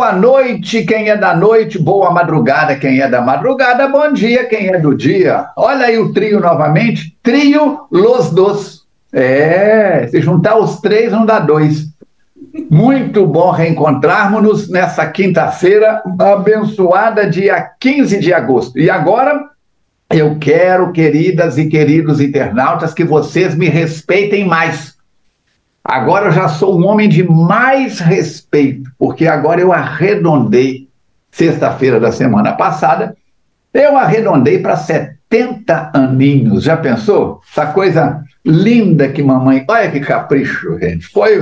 Boa noite, quem é da noite, boa madrugada, quem é da madrugada, bom dia, quem é do dia. Olha aí o trio novamente, trio Los Dos. Se juntar os três não dá dois. Muito bom reencontrarmos-nos nessa quinta-feira abençoada, dia 15 de agosto. E agora eu quero, queridas e queridos internautas, que vocês me respeitem mais. Agora eu já sou um homem de mais respeito, porque agora eu arredondei, sexta-feira da semana passada, eu arredondei para 70 aninhos. Já pensou? Essa coisa linda que mamãe... Olha que capricho, gente. Foi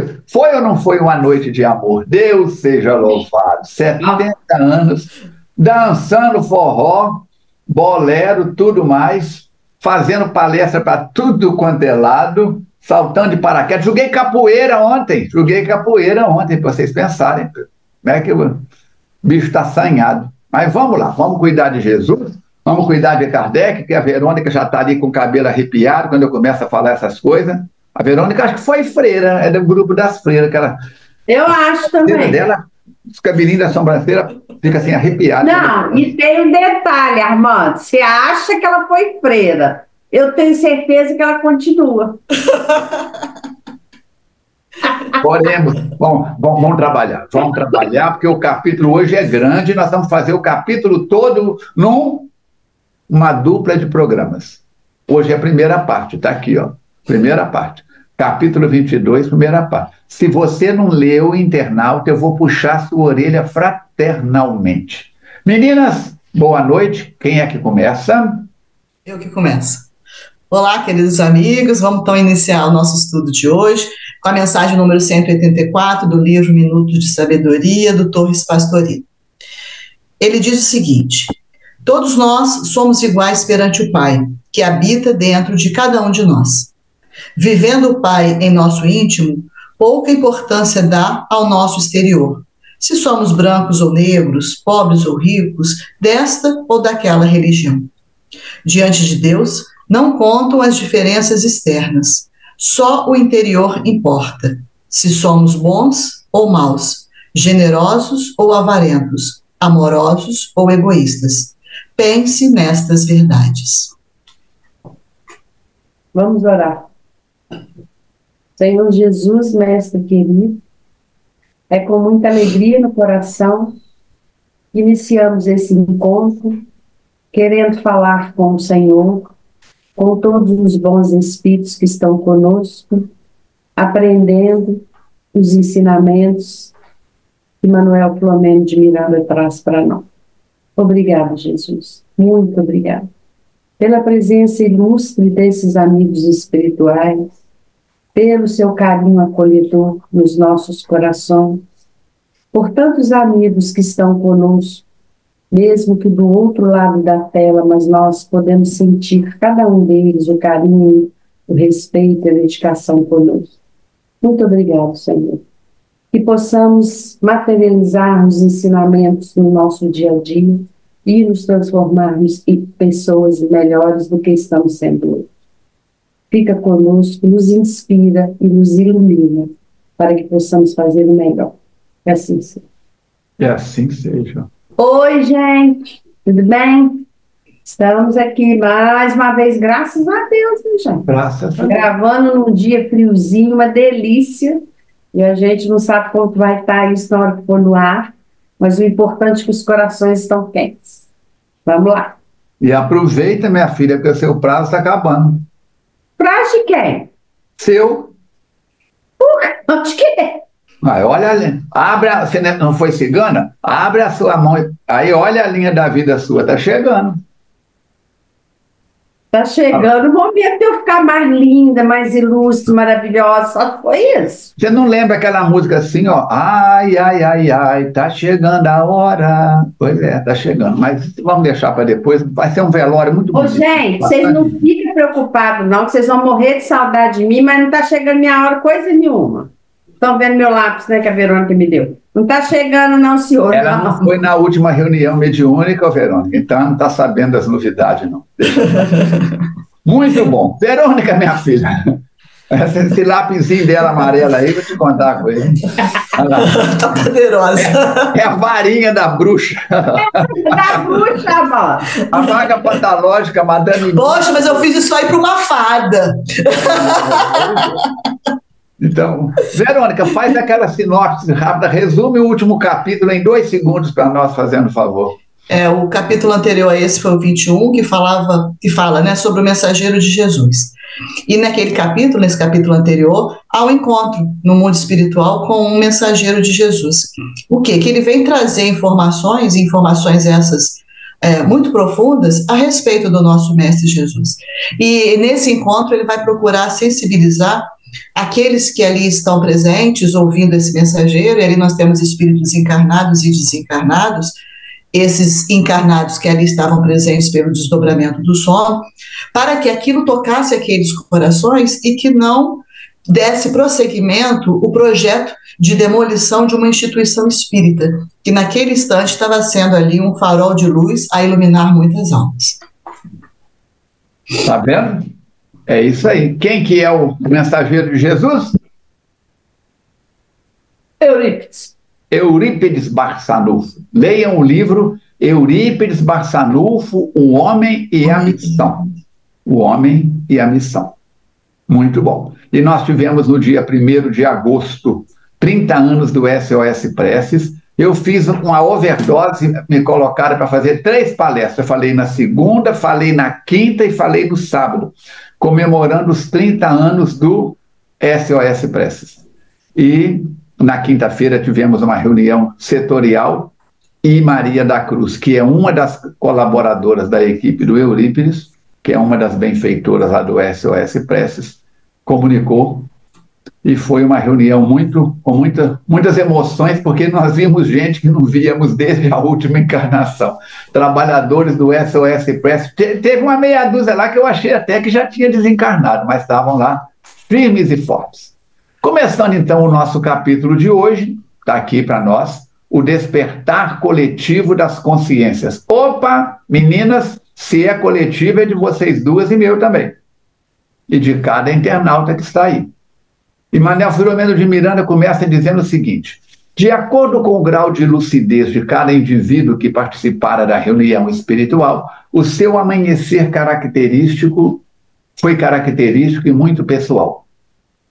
ou não foi uma noite de amor? Deus seja louvado. 70 anos, dançando forró, bolero, tudo mais, fazendo palestra para tudo quanto é lado, saltando de paraquedas. Joguei capoeira ontem, para vocês pensarem. Como é que o bicho está assanhado. Mas vamos lá, vamos cuidar de Jesus, vamos cuidar de Kardec, que a Verônica já está ali com o cabelo arrepiado quando eu começo a falar essas coisas. A Verônica acho que foi freira, é do grupo das freiras. Que ela, eu acho também. Dela, os cabelinhos da sobrancelha ficam assim arrepiados. Não, e tem um detalhe, Armando, você acha que ela foi freira, eu tenho certeza que ela continua. Oremos. Bom, vamos trabalhar, porque o capítulo hoje é grande, nós vamos fazer o capítulo todo numa dupla de programas. Hoje é a primeira parte, está aqui, ó, primeira parte. Capítulo 22, primeira parte. Se você não leu, internauta, eu vou puxar sua orelha fraternalmente. Meninas, boa noite. Quem é que começa? Eu que começo. Olá, queridos amigos, vamos então iniciar o nosso estudo de hoje com a mensagem número 184 do livro Minutos de Sabedoria, do Torres Pastorino. Ele diz o seguinte: todos nós somos iguais perante o Pai, que habita dentro de cada um de nós. Vivendo o Pai em nosso íntimo, pouca importância dá ao nosso exterior, se somos brancos ou negros, pobres ou ricos, desta ou daquela religião. Diante de Deus, não contam as diferenças externas. Só o interior importa. Se somos bons ou maus, generosos ou avarentos, amorosos ou egoístas. Pense nestas verdades. Vamos orar. Senhor Jesus, mestre querido, é com muita alegria no coração que iniciamos esse encontro, querendo falar com o Senhor, com todos os bons espíritos que estão conosco, aprendendo os ensinamentos que Manuel Filomeno de Miranda traz para nós. Obrigado, Jesus. Muito obrigado. Pela presença ilustre desses amigos espirituais, pelo seu carinho acolhedor nos nossos corações, por tantos amigos que estão conosco, mesmo que do outro lado da tela, mas nós podemos sentir cada um deles o carinho, o respeito e a dedicação conosco. Muito obrigado, Senhor. Que possamos materializar os ensinamentos no nosso dia a dia e nos transformarmos em pessoas melhores do que estamos sendo hoje. Fica conosco, nos inspira e nos ilumina para que possamos fazer o melhor. Que assim seja. Que assim seja. Oi, gente, tudo bem? Estamos aqui mais uma vez, graças a Deus, né, gente? Graças a Deus. Gravando num dia friozinho, uma delícia, e a gente não sabe como vai estar isso na hora que for no ar, mas o importante é que os corações estão quentes. Vamos lá. E aproveita, minha filha, porque o seu prazo está acabando. Prazo de quem? Seu. Onde que é? Olha ali, você não foi cigana? Abre a sua mão, aí olha a linha da vida sua, tá chegando. Tá chegando o momento de eu ficar mais linda, mais ilustre, maravilhosa, só foi isso. Você não lembra aquela música assim, ó? Ai, ai, ai, ai, tá chegando a hora. Pois é, tá chegando, mas vamos deixar para depois, vai ser um velório muito bonito. Ô, gente, vocês não fiquem preocupados não, que vocês vão morrer de saudade de mim, mas não tá chegando minha hora coisa nenhuma. Estão vendo meu lápis, né, que a Verônica me deu. Não está chegando, não, senhor. Ela não foi na última reunião mediúnica, Verônica, então não está sabendo das novidades, não. Muito bom. Verônica, minha filha, Esse lapisinho dela amarelo aí, vou te contar com ele. Tá poderosa. É a varinha da bruxa. Da bruxa, mano. A vaga patológica, Madame... Poxa, mas eu fiz isso aí para uma fada. Então, Verônica, faz aquela sinopse rápida, resume o último capítulo em 2 segundos para nós, fazendo favor. O capítulo anterior a esse foi o 21, que fala, né, sobre o mensageiro de Jesus. E nesse capítulo anterior, há um encontro no mundo espiritual com um mensageiro de Jesus. O quê? Que ele vem trazer informações essas muito profundas a respeito do nosso Mestre Jesus. E nesse encontro ele vai procurar sensibilizar aqueles que ali estão presentes, ouvindo esse mensageiro, e ali nós temos espíritos encarnados e desencarnados, esses encarnados que ali estavam presentes pelo desdobramento do sono, para que aquilo tocasse aqueles corações e que não desse prosseguimento o projeto de demolição de uma instituição espírita, que naquele instante estava sendo ali um farol de luz a iluminar muitas almas. Tá vendo? É isso aí. Quem que é o mensageiro de Jesus? Eurípides. Eurípides Barçanufo. Leiam o livro Eurípides Barçanufo, O Homem e a Missão. O Homem e a Missão. Muito bom. E nós tivemos no dia 1º de agosto, 30 anos do SOS Preces. Eu fiz uma overdose, me colocaram para fazer 3 palestras. Eu falei na segunda, falei na quinta e falei no sábado, comemorando os 30 anos do SOS Preces. E na quinta-feira tivemos uma reunião setorial e Maria da Cruz, que é uma das colaboradoras da equipe do Eurípides, que é uma das benfeitoras lá do SOS Preces, comunicou, e foi uma reunião com muitas emoções, porque nós vimos gente que não víamos desde a última encarnação. Trabalhadores do SOS Preces. Teve uma meia dúzia lá que eu achei até que já tinha desencarnado, mas estavam lá firmes e fortes. Começando então o nosso capítulo de hoje, está aqui para nós, o despertar coletivo das consciências. Opa, meninas, se é coletivo é de vocês duas e meu também. E de cada internauta que está aí. E Manuel Filomeno de Miranda começa dizendo o seguinte: de acordo com o grau de lucidez de cada indivíduo que participara da reunião espiritual, o seu amanhecer foi característico e muito pessoal.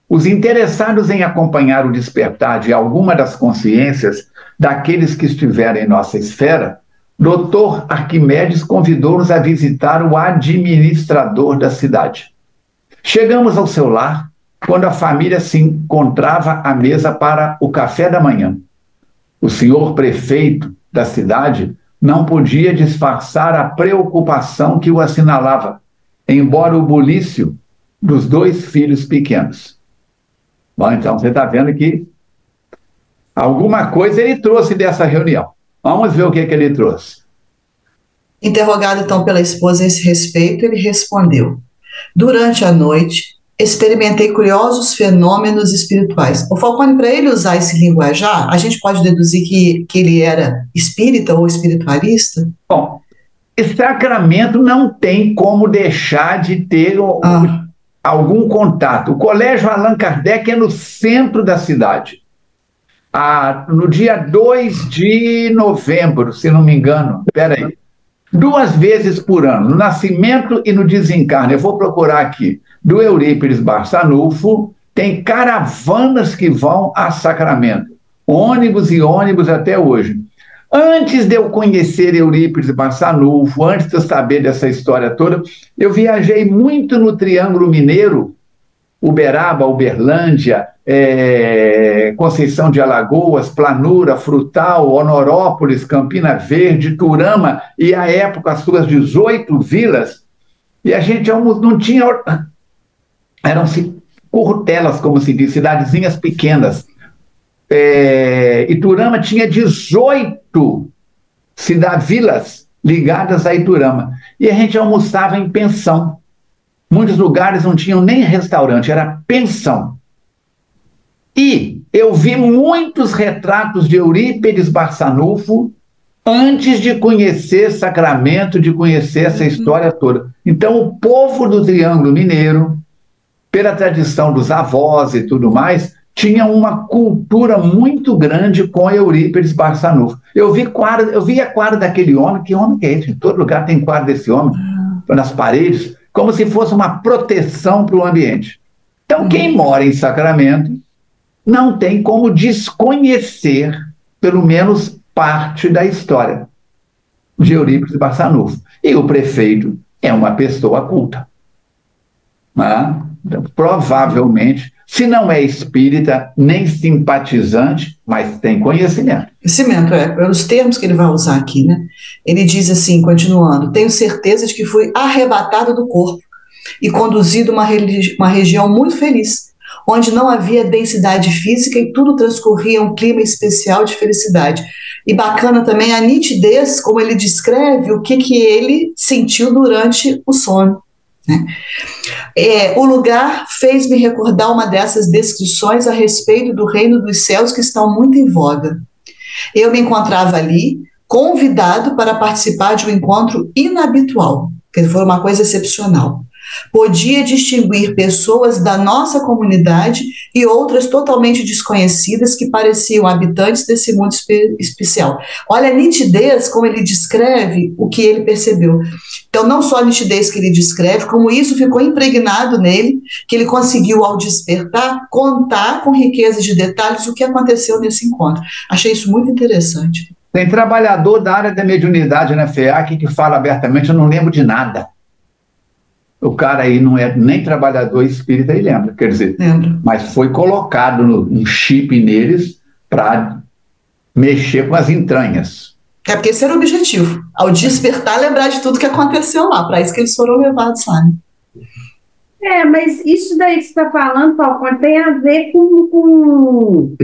Os interessados em acompanhar o despertar de alguma das consciências daqueles que estiveram em nossa esfera, Dr. Arquimedes convidou-nos a visitar o administrador da cidade. Chegamos ao seu lar quando a família se encontrava à mesa para o café da manhã. O senhor prefeito da cidade não podia disfarçar a preocupação que o assinalava, embora o bulício dos 2 filhos pequenos. Bom, então você está vendo que alguma coisa ele trouxe dessa reunião. Vamos ver o que ele trouxe. Interrogado então pela esposa a esse respeito, ele respondeu: durante a noite, experimentei curiosos fenômenos espirituais. O Falcone, para ele usar esse linguajar, a gente pode deduzir que ele era espírita ou espiritualista? Bom, esse sacramento não tem como deixar de ter algum contato. O Colégio Allan Kardec é no centro da cidade. No dia 2 de novembro, se não me engano, peraí, 2 vezes por ano, no nascimento e no desencarne, eu vou procurar aqui, do Eurípides Barçanufo, tem caravanas que vão a Sacramento, ônibus e ônibus até hoje. Antes de eu conhecer Eurípides Barçanufo, antes de eu saber dessa história toda, eu viajei muito no Triângulo Mineiro, Uberaba, Uberlândia, Conceição de Alagoas, Planura, Frutal, Honorópolis, Campina Verde, Turama, e à época as suas 18 vilas, e a gente não tinha... Eram curtelas, como se diz, cidadezinhas pequenas. Iturama tinha 18 vilas ligadas a Iturama. E a gente almoçava em pensão. Muitos lugares não tinham nem restaurante, era pensão. E eu vi muitos retratos de Eurípides Barçanufo antes de conhecer Sacramento, de conhecer essa história toda. Então, o povo do Triângulo Mineiro, pela tradição dos avós e tudo mais, tinha uma cultura muito grande com Eurípides Barçanufo. Eu vi a quadra daquele homem, que homem que é esse? Em todo lugar tem quadro desse homem, nas paredes, como se fosse uma proteção para o ambiente. Então, quem mora em Sacramento não tem como desconhecer, pelo menos, parte da história de Eurípides Barçanufo. E o prefeito é uma pessoa culta. Então, provavelmente, se não é espírita, nem simpatizante, mas tem conhecimento. Conhecimento, os termos que ele vai usar aqui, né? Ele diz assim, continuando: tenho certeza de que fui arrebatado do corpo e conduzido a uma região muito feliz, onde não havia densidade física e tudo transcorria um clima especial de felicidade. E bacana também a nitidez, como ele descreve o que ele sentiu durante o sono, né? O lugar fez-me recordar uma dessas descrições a respeito do reino dos céus que estão muito em voga. Eu me encontrava ali, convidado para participar de um encontro inabitual, que foi uma coisa excepcional. Podia distinguir pessoas da nossa comunidade e outras totalmente desconhecidas que pareciam habitantes desse mundo especial. Olha a nitidez como ele descreve o que ele percebeu. Então, não só a nitidez que ele descreve, como isso ficou impregnado nele, que ele conseguiu, ao despertar, contar com riqueza de detalhes o que aconteceu nesse encontro. Achei isso muito interessante. Tem trabalhador da área da mediunidade na FEAC que fala abertamente: eu não lembro de nada. O cara aí não é nem trabalhador espírita, ele lembra, quer dizer, mas foi colocado um chip neles para mexer com as entranhas. É porque esse era o objetivo, ao despertar, lembrar de tudo que aconteceu lá, para isso que eles foram levados lá. Mas isso daí que você está falando, Falcone, tem a ver com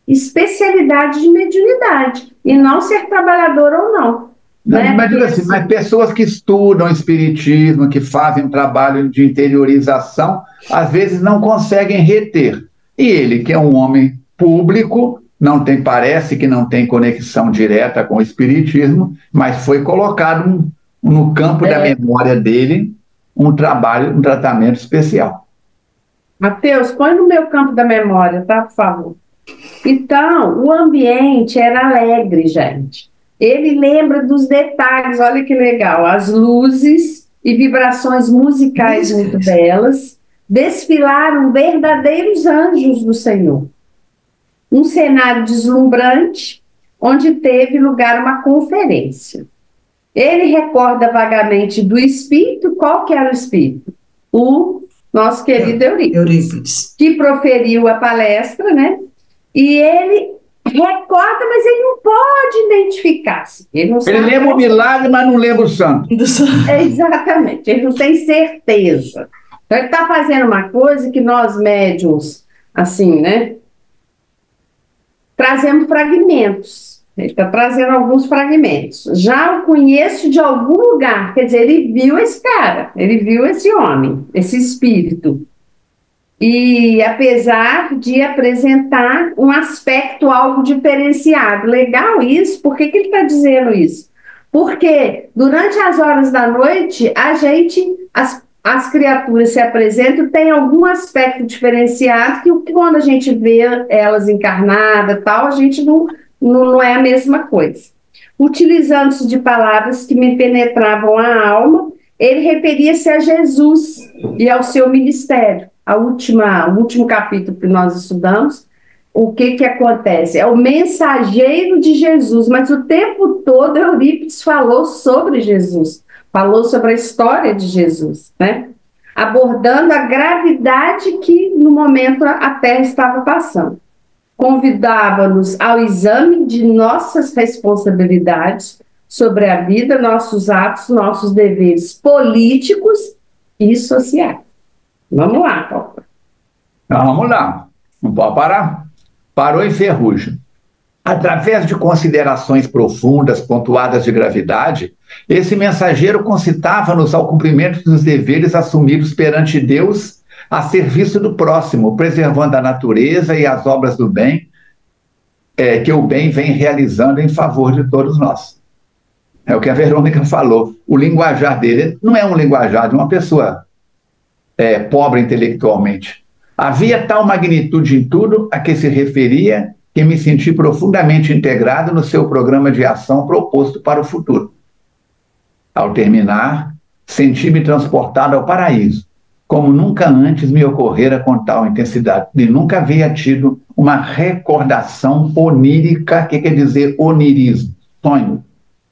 especialidade de mediunidade, e não ser trabalhador ou não. Não, mas pessoas que estudam espiritismo, que fazem um trabalho de interiorização, às vezes não conseguem reter. E ele, que é um homem público, parece que não tem conexão direta com o espiritismo, mas foi colocado no campo da memória dele um tratamento especial. Mateus, põe no meu campo da memória, tá, por favor. Então, o ambiente era alegre, gente. Ele lembra dos detalhes, olha que legal, as luzes e vibrações musicais muito belas desfilaram verdadeiros anjos do Senhor. Um cenário deslumbrante, onde teve lugar uma conferência. Ele recorda vagamente do espírito. Qual que era o espírito? O nosso querido Eurípides, que proferiu a palestra, né? E ele recorda, mas ele não pode identificar-se. Ele lembra o milagre, mas não lembra o santo. Exatamente, ele não tem certeza. Então ele está fazendo uma coisa que nós médiuns, assim, né, trazemos fragmentos. Ele está trazendo alguns fragmentos. Já o conheço de algum lugar, quer dizer, ele viu esse cara, ele viu esse homem, esse espírito. E apesar de apresentar um aspecto algo diferenciado. Legal isso. Por que ele está dizendo isso? Porque durante as horas da noite, as criaturas se apresentam, tem algum aspecto diferenciado que quando a gente vê elas encarnadas e tal, a gente não é a mesma coisa. Utilizando-se de palavras que me penetravam a alma, ele referia-se a Jesus e ao seu ministério. O último capítulo que nós estudamos, o que acontece? É o mensageiro de Jesus, mas o tempo todo Eurípides falou sobre Jesus, falou sobre a história de Jesus, né? Abordando a gravidade que no momento a Terra estava passando. Convidava-nos ao exame de nossas responsabilidades sobre a vida, nossos atos, nossos deveres políticos e sociais. Vamos lá, Paulo. Vamos lá. Não pode parar. Parou em ferrugem. Através de considerações profundas, pontuadas de gravidade, esse mensageiro concitava-nos ao cumprimento dos deveres assumidos perante Deus a serviço do próximo, preservando a natureza e as obras do bem, que o bem vem realizando em favor de todos nós. É o que a Verônica falou. O linguajar dele não é um linguajar de uma pessoa pobre intelectualmente. Havia tal magnitude em tudo a que se referia que me senti profundamente integrado no seu programa de ação proposto para o futuro. Ao terminar, senti-me transportado ao paraíso, como nunca antes me ocorrera com tal intensidade, e nunca havia tido uma recordação onírica, que quer dizer onirismo, sonho,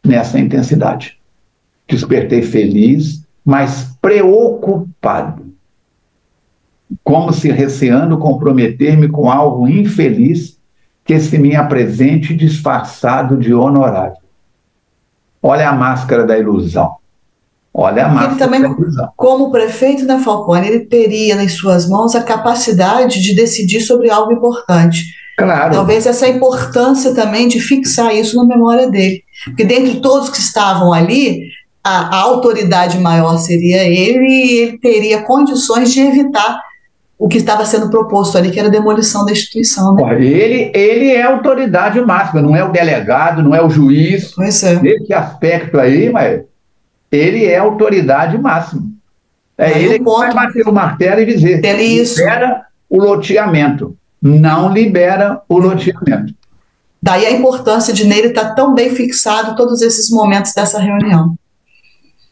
nessa intensidade. Despertei feliz, mas preocupado, como se receando comprometer-me com algo infeliz que se me apresente disfarçado de honorário. Olha a máscara da ilusão. Olha a máscara também, da ilusão. como prefeito da Falcone, ele teria nas suas mãos a capacidade de decidir sobre algo importante. Claro. Talvez essa importância também de fixar isso na memória dele. Porque dentre todos que estavam ali, a autoridade maior seria ele, e ele teria condições de evitar o que estava sendo proposto ali, que era a demolição da instituição. Né? Ele é a autoridade máxima, não é o delegado, não é o juiz. Pois é. Nesse aspecto aí, mas ele é a autoridade máxima. Ele que vai bater o martelo e dizer: libera o loteamento, não libera o loteamento. Daí a importância de nele estar tão bem fixado todos esses momentos dessa reunião.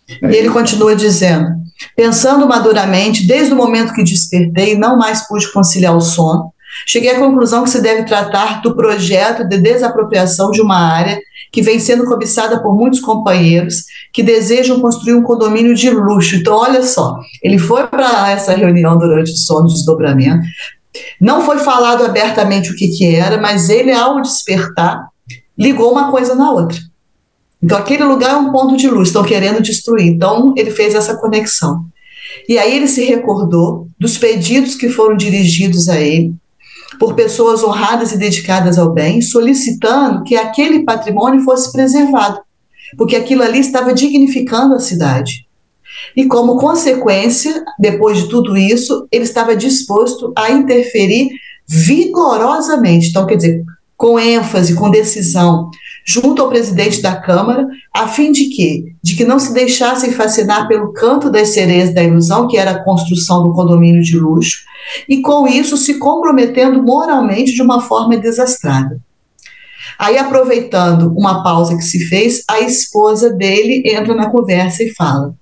E ele continua dizendo: pensando maduramente, desde o momento que despertei, não mais pude conciliar o sono, cheguei à conclusão que se deve tratar do projeto de desapropriação de uma área que vem sendo cobiçada por muitos companheiros que desejam construir um condomínio de luxo. Então, olha só, ele foi para essa reunião durante o sono de desdobramento, não foi falado abertamente o que era, mas ele, ao despertar, ligou uma coisa na outra. Então, aquele lugar é um ponto de luz, estão querendo destruir. Então, ele fez essa conexão. E aí ele se recordou dos pedidos que foram dirigidos a ele por pessoas honradas e dedicadas ao bem, solicitando que aquele patrimônio fosse preservado, porque aquilo ali estava dignificando a cidade. E como consequência, depois de tudo isso, ele estava disposto a interferir vigorosamente, então, quer dizer, com ênfase, com decisão, junto ao presidente da Câmara, a fim de quê? De que não se deixassem fascinar pelo canto das sereias da ilusão, que era a construção do condomínio de luxo, e com isso se comprometendo moralmente de uma forma desastrada. Aí, aproveitando uma pausa que se fez, a esposa dele entra na conversa e fala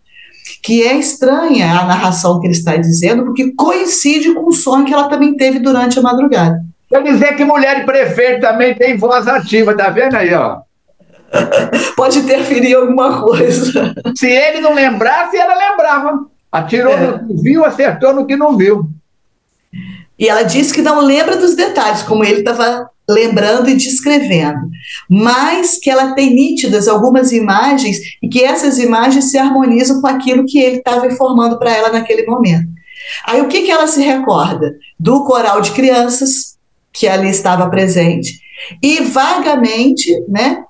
que é estranha a narração que ele está dizendo, porque coincide com o sonho que ela também teve durante a madrugada. Quer dizer que mulher e prefeito também tem voz ativa, tá vendo aí, ó? Pode interferir em alguma coisa. Se ele não lembrasse, ela lembrava. Atirou no que viu, acertou no que não viu. E ela disse que não lembra dos detalhes, como ele estava lembrando e descrevendo, mas que ela tem nítidas algumas imagens e que essas imagens se harmonizam com aquilo que ele estava informando para ela naquele momento. Aí o que ela se recorda? Do coral de crianças que ali estava presente e vagamente, né?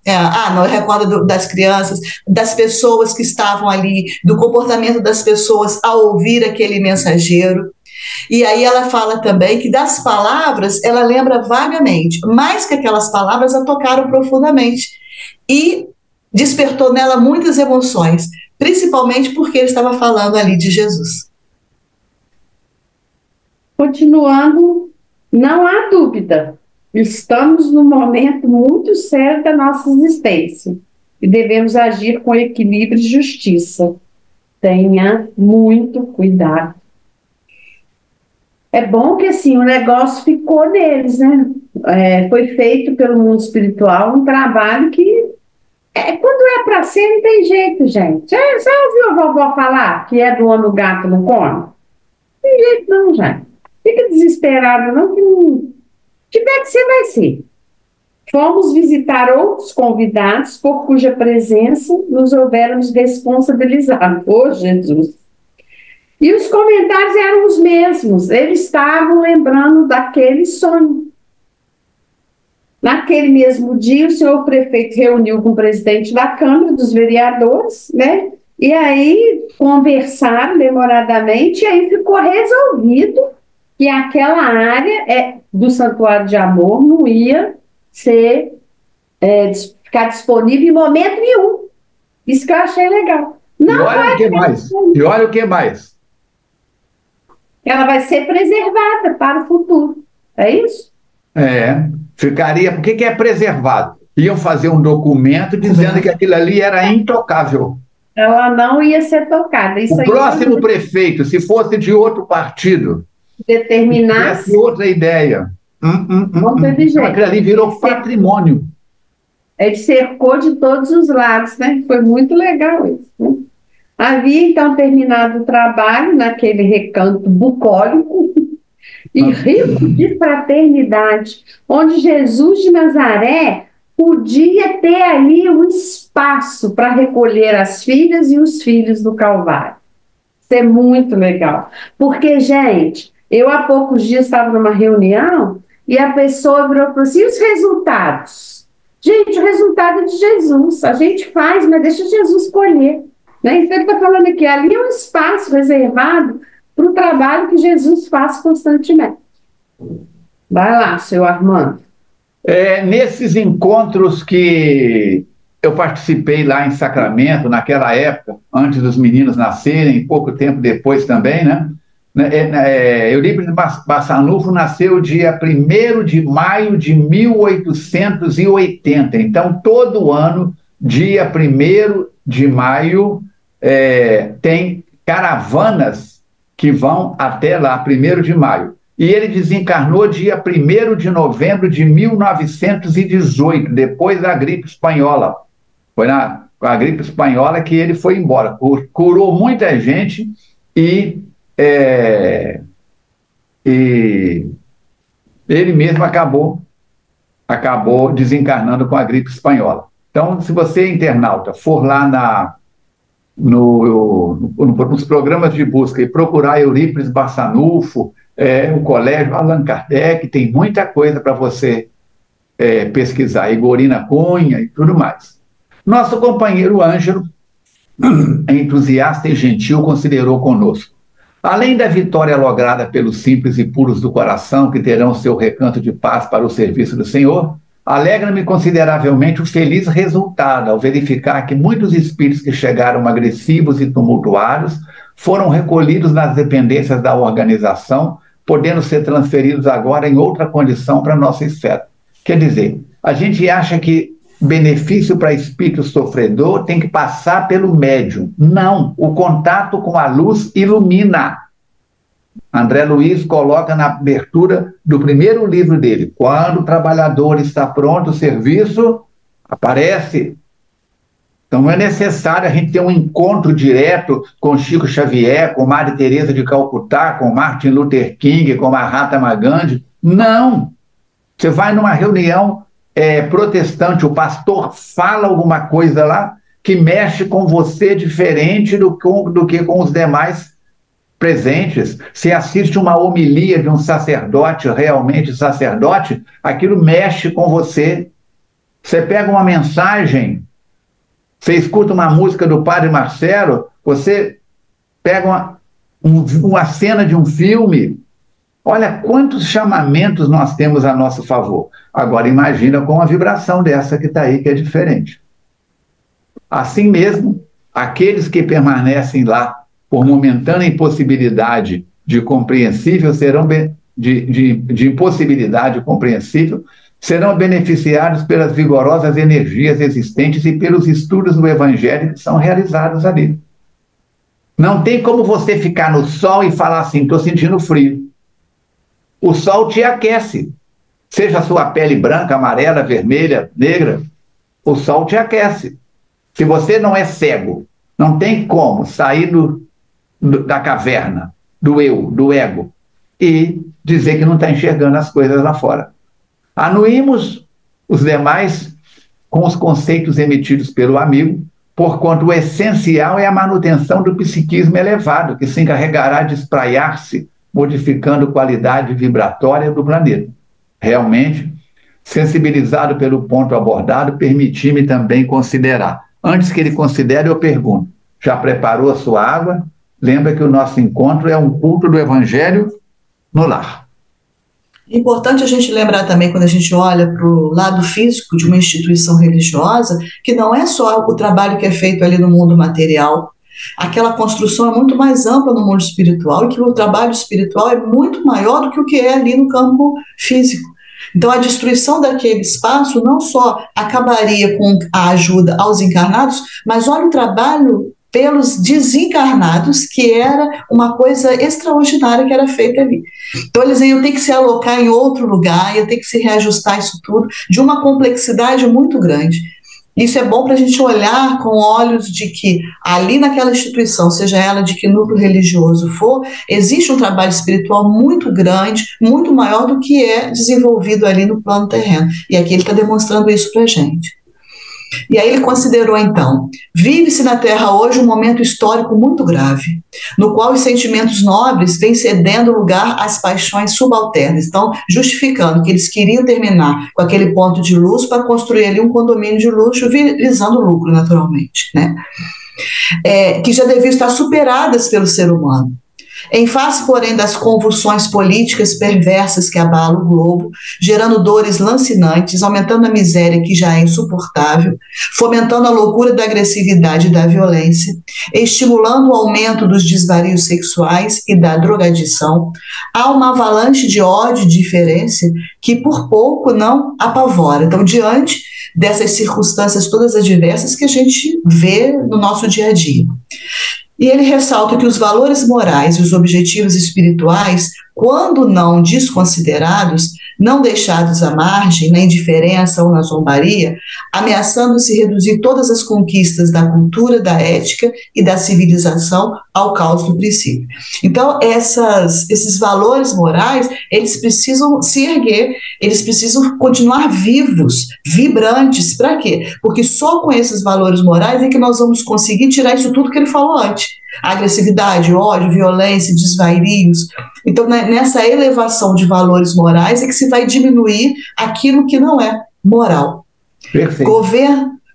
Não recorda das crianças, das pessoas que estavam ali, do comportamento das pessoas ao ouvir aquele mensageiro. E aí ela fala também que das palavras ela lembra vagamente, mas que aquelas palavras a tocaram profundamente e despertou nela muitas emoções, principalmente porque ele estava falando ali de Jesus. Continuando, não há dúvida, estamos num momento muito sério da nossa existência e devemos agir com equilíbrio e justiça. Tenha muito cuidado. É bom que, assim, o negócio ficou neles, né? Foi feito pelo mundo espiritual um trabalho que, quando é para ser, não tem jeito, gente. Você ouviu a vovó falar que é do homem o gato não come? Não tem jeito não, gente. Fica desesperado não, que não tiver que ser, vai ser. Fomos visitar outros convidados por cuja presença nos houvéramos responsabilizado. Ô, Jesus! E os comentários eram os mesmos, eles estavam lembrando daquele sonho. Naquele mesmo dia, o senhor prefeito reuniu com o presidente da Câmara dos Vereadores, né? E aí conversaram demoradamente, e aí ficou resolvido que aquela área do Santuário de Amor não ia ficar disponível em momento nenhum. Isso que eu achei legal. E olha o que mais. E olha o que mais. Ela vai ser preservada para o futuro. É isso? Ficaria. Por que é preservado? Iam fazer um documento dizendo que aquilo ali era intocável. Ela não ia ser tocada. Isso o próximo prefeito, se fosse de outro partido, determinasse outra ideia. Aquilo ali virou patrimônio. Ele cercou de todos os lados, né? Foi muito legal isso, né? Havia, então, terminado o trabalho naquele recanto bucólico e rico de fraternidade, onde Jesus de Nazaré podia ter ali um espaço para recolher as filhas e os filhos do Calvário. Isso é muito legal. Porque, gente, eu há poucos dias estava numa reunião e a pessoa virou e falou assim, e os resultados? Gente, o resultado é de Jesus. A gente faz, mas deixa Jesus escolher. Né? Então, ele está falando aqui, ali é um espaço reservado para o trabalho que Jesus faz constantemente. Vai lá, seu Armando. Nesses encontros que eu participei lá em Sacramento, naquela época, antes dos meninos nascerem, pouco tempo depois também, né? Eurípides Barçanufo nasceu dia 1º de maio de 1880. Então, todo ano, dia 1º de maio, tem caravanas que vão até lá, 1º de maio. E ele desencarnou dia 1º de novembro de 1918, depois da gripe espanhola. Foi com a gripe espanhola que ele foi embora. Curou muita gente e ele mesmo acabou desencarnando com a gripe espanhola. Então, se você, internauta, for lá nos programas de busca e procurar Eurípides Barçanufo, o Colégio Allan Kardec, tem muita coisa para você pesquisar, Igorina Cunha e tudo mais. Nosso companheiro Ângelo, entusiasta e gentil, considerou conosco: além da vitória lograda pelos simples e puros do coração, que terão seu recanto de paz para o serviço do Senhor, alegra-me consideravelmente o feliz resultado ao verificar que muitos espíritos que chegaram agressivos e tumultuados foram recolhidos nas dependências da organização, podendo ser transferidos agora em outra condição para a nossa esfera. Quer dizer, a gente acha que benefício para espírito sofredor tem que passar pelo médium. Não, o contato com a luz ilumina. André Luiz coloca na abertura do primeiro livro dele: quando o trabalhador está pronto, o serviço aparece. Então não é necessário a gente ter um encontro direto com Chico Xavier, com Madre Teresa de Calcutá, com Martin Luther King, com Mahatma Gandhi. Não! Você vai numa reunião protestante, o pastor fala alguma coisa lá que mexe com você diferente do que com os demais presentes. Se assiste uma homilia de um sacerdote, realmente sacerdote, aquilo mexe com você. Você pega uma mensagem, você escuta uma música do Padre Marcelo, você pega uma cena de um filme. Olha quantos chamamentos nós temos a nosso favor. Agora imagina com a vibração dessa que está aí, que é diferente. Assim mesmo, aqueles que permanecem lá por momentânea impossibilidade de compreensível de impossibilidade compreensível, serão beneficiados pelas vigorosas energias existentes e pelos estudos do Evangelho que são realizados ali. Não tem como você ficar no sol e falar assim: estou sentindo frio. O sol te aquece. Seja a sua pele branca, amarela, vermelha, negra, o sol te aquece. Se você não é cego, não tem como sair da caverna, do eu, do ego, e dizer que não está enxergando as coisas lá fora. Anuímos os demais com os conceitos emitidos pelo amigo, porquanto o essencial é a manutenção do psiquismo elevado, que se encarregará de espraiar-se, modificando a qualidade vibratória do planeta. Realmente, sensibilizado pelo ponto abordado, permiti-me também considerar. Antes que ele considere, eu pergunto: já preparou a sua água? Lembra que o nosso encontro é um culto do Evangelho no lar. É importante a gente lembrar também, quando a gente olha para o lado físico de uma instituição religiosa, que não é só o trabalho que é feito ali no mundo material. Aquela construção é muito mais ampla no mundo espiritual, e que o trabalho espiritual é muito maior do que o que é ali no campo físico. Então, a destruição daquele espaço não só acabaria com a ajuda aos encarnados, mas olha o trabalho pelos desencarnados, que era uma coisa extraordinária que era feita ali. Então, eles iam ter que se alocar em outro lugar, iam ter que se reajustar isso tudo, de uma complexidade muito grande. Isso é bom para a gente olhar com olhos de que ali naquela instituição, seja ela de que núcleo religioso for, existe um trabalho espiritual muito grande, muito maior do que é desenvolvido ali no plano terreno. E aqui ele está demonstrando isso para a gente. E aí ele considerou, então, vive-se na Terra hoje um momento histórico muito grave, no qual os sentimentos nobres vêm cedendo lugar às paixões subalternas, então justificando que eles queriam terminar com aquele ponto de luz para construir ali um condomínio de luxo, visando lucro, naturalmente, né? Que já deviam estar superadas pelo ser humano. Em face, porém, das convulsões políticas perversas que abalam o globo, gerando dores lancinantes, aumentando a miséria que já é insuportável, fomentando a loucura da agressividade e da violência, estimulando o aumento dos desvarios sexuais e da drogadição, há uma avalanche de ódio e diferença que por pouco não apavora. Então, diante dessas circunstâncias todas adversas que a gente vê no nosso dia a dia. E ele ressalta que os valores morais e os objetivos espirituais, quando não desconsiderados, não deixados à margem, na indiferença ou na zombaria, ameaçando-se reduzir todas as conquistas da cultura, da ética e da civilização ao caos do princípio. Então, esses valores morais, eles precisam se erguer, eles precisam continuar vivos, vibrantes. Para quê? Porque só com esses valores morais é que nós vamos conseguir tirar isso tudo que ele falou antes. Agressividade, ódio, violência, desvarios. Então, nessa elevação de valores morais é que se vai diminuir aquilo que não é moral. Perfeito.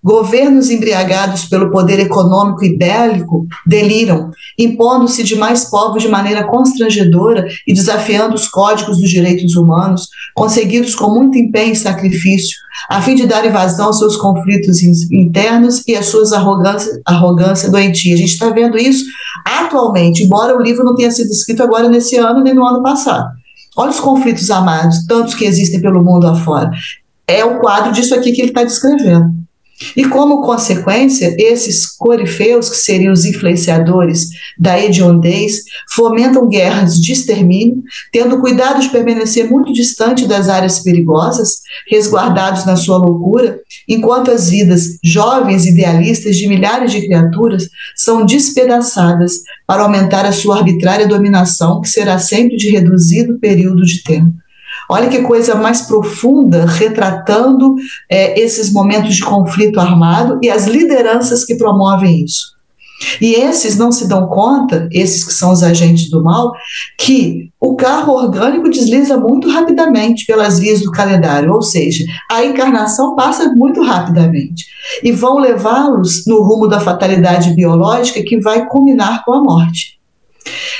Governos embriagados pelo poder econômico e bélico deliram, impondo-se demais povos de maneira constrangedora e desafiando os códigos dos direitos humanos, conseguidos com muito empenho e sacrifício, a fim de dar evasão aos seus conflitos internos e às suas arrogância doentia. A gente está vendo isso atualmente, embora o livro não tenha sido escrito agora nesse ano nem no ano passado. Olha os conflitos armados, tantos que existem pelo mundo afora. É o quadro disso aqui que ele está descrevendo. E como consequência, esses corifeus, que seriam os influenciadores da hediondez, fomentam guerras de extermínio, tendo cuidado de permanecer muito distante das áreas perigosas, resguardados na sua loucura, enquanto as vidas jovens idealistas de milhares de criaturas são despedaçadas para aumentar a sua arbitrária dominação, que será sempre de reduzido período de tempo. Olha que coisa mais profunda, retratando esses momentos de conflito armado e as lideranças que promovem isso. E esses não se dão conta, esses que são os agentes do mal, que o carro orgânico desliza muito rapidamente pelas vias do calendário, ou seja, a encarnação passa muito rapidamente, e vão levá-los no rumo da fatalidade biológica que vai culminar com a morte.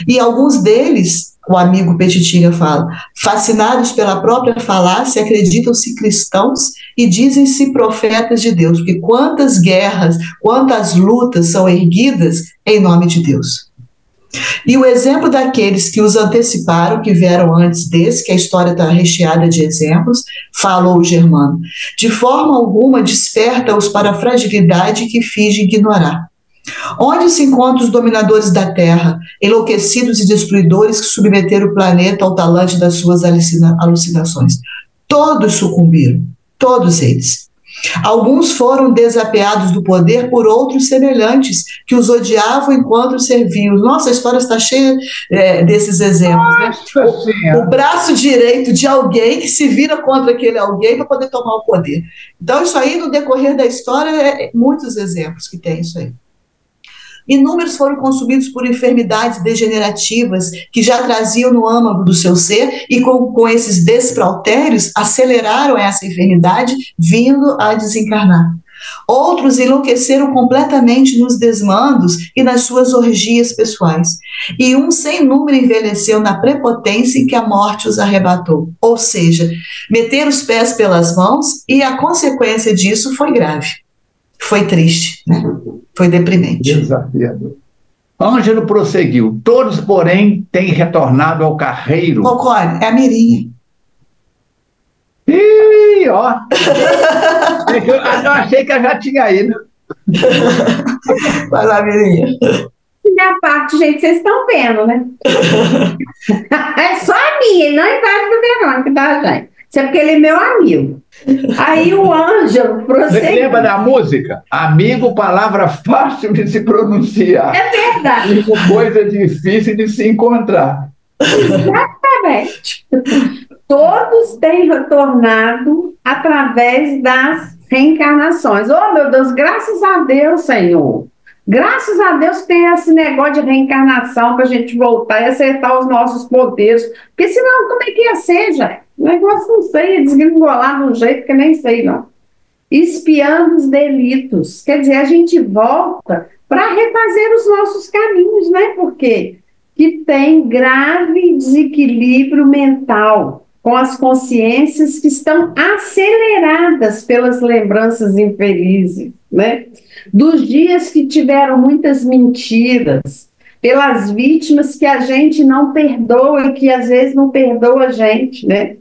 E alguns deles, o amigo Petitinha fala, fascinados pela própria falácia, acreditam-se cristãos e dizem-se profetas de Deus, porque quantas guerras, quantas lutas são erguidas em nome de Deus. E o exemplo daqueles que os anteciparam, que vieram antes desse, que a história está recheada de exemplos, falou o Germano, de forma alguma desperta-os para a fragilidade que finge ignorar. Onde se encontram os dominadores da Terra, enlouquecidos e destruidores que submeteram o planeta ao talante das suas alucinações? Todos sucumbiram, todos eles. Alguns foram desapeados do poder por outros semelhantes, que os odiavam enquanto serviam. Nossa, a história está cheia desses exemplos, né? O braço direito de alguém que se vira contra aquele alguém para poder tomar o poder. Então, isso aí, no decorrer da história, muitos exemplos que tem isso aí. Inúmeros foram consumidos por enfermidades degenerativas que já traziam no âmago do seu ser e com esses desprautérios aceleraram essa enfermidade vindo a desencarnar. Outros enlouqueceram completamente nos desmandos e nas suas orgias pessoais. E um sem número envelheceu na prepotência em que a morte os arrebatou. Ou seja, meteram os pés pelas mãos e a consequência disso foi grave. Foi triste, né? Foi deprimente. Desafiador. Ângelo prosseguiu. Todos, porém, têm retornado ao carreiro. Concorre, é a Mirinha. Ih, ó. Eu achei que eu já tinha ido. Vai lá, Mirinha. Minha parte, gente, vocês estão vendo, né? É só a minha, e não embaixo do Verônica, tá, gente? Isso é porque ele é meu amigo. Aí o Ângelo Você prosseguiu. lembra da música? Amigo, palavra fácil de se pronunciar. É verdade. Coisa difícil de se encontrar. Exatamente. Todos têm retornado através das reencarnações. Oh, meu Deus, graças a Deus, Senhor. Graças a Deus que tem esse negócio de reencarnação para a gente voltar e acertar os nossos poderes. Porque senão, como é que ia ser, gente? O negócio não sei, ia desgringolar de um jeito que eu nem sei, não. Espiando os delitos. Quer dizer, a gente volta para refazer os nossos caminhos, né? Porque que tem grave desequilíbrio mental, com as consciências que estão aceleradas pelas lembranças infelizes, né? Dos dias que tiveram muitas mentiras, pelas vítimas que a gente não perdoa e que às vezes não perdoa a gente, né?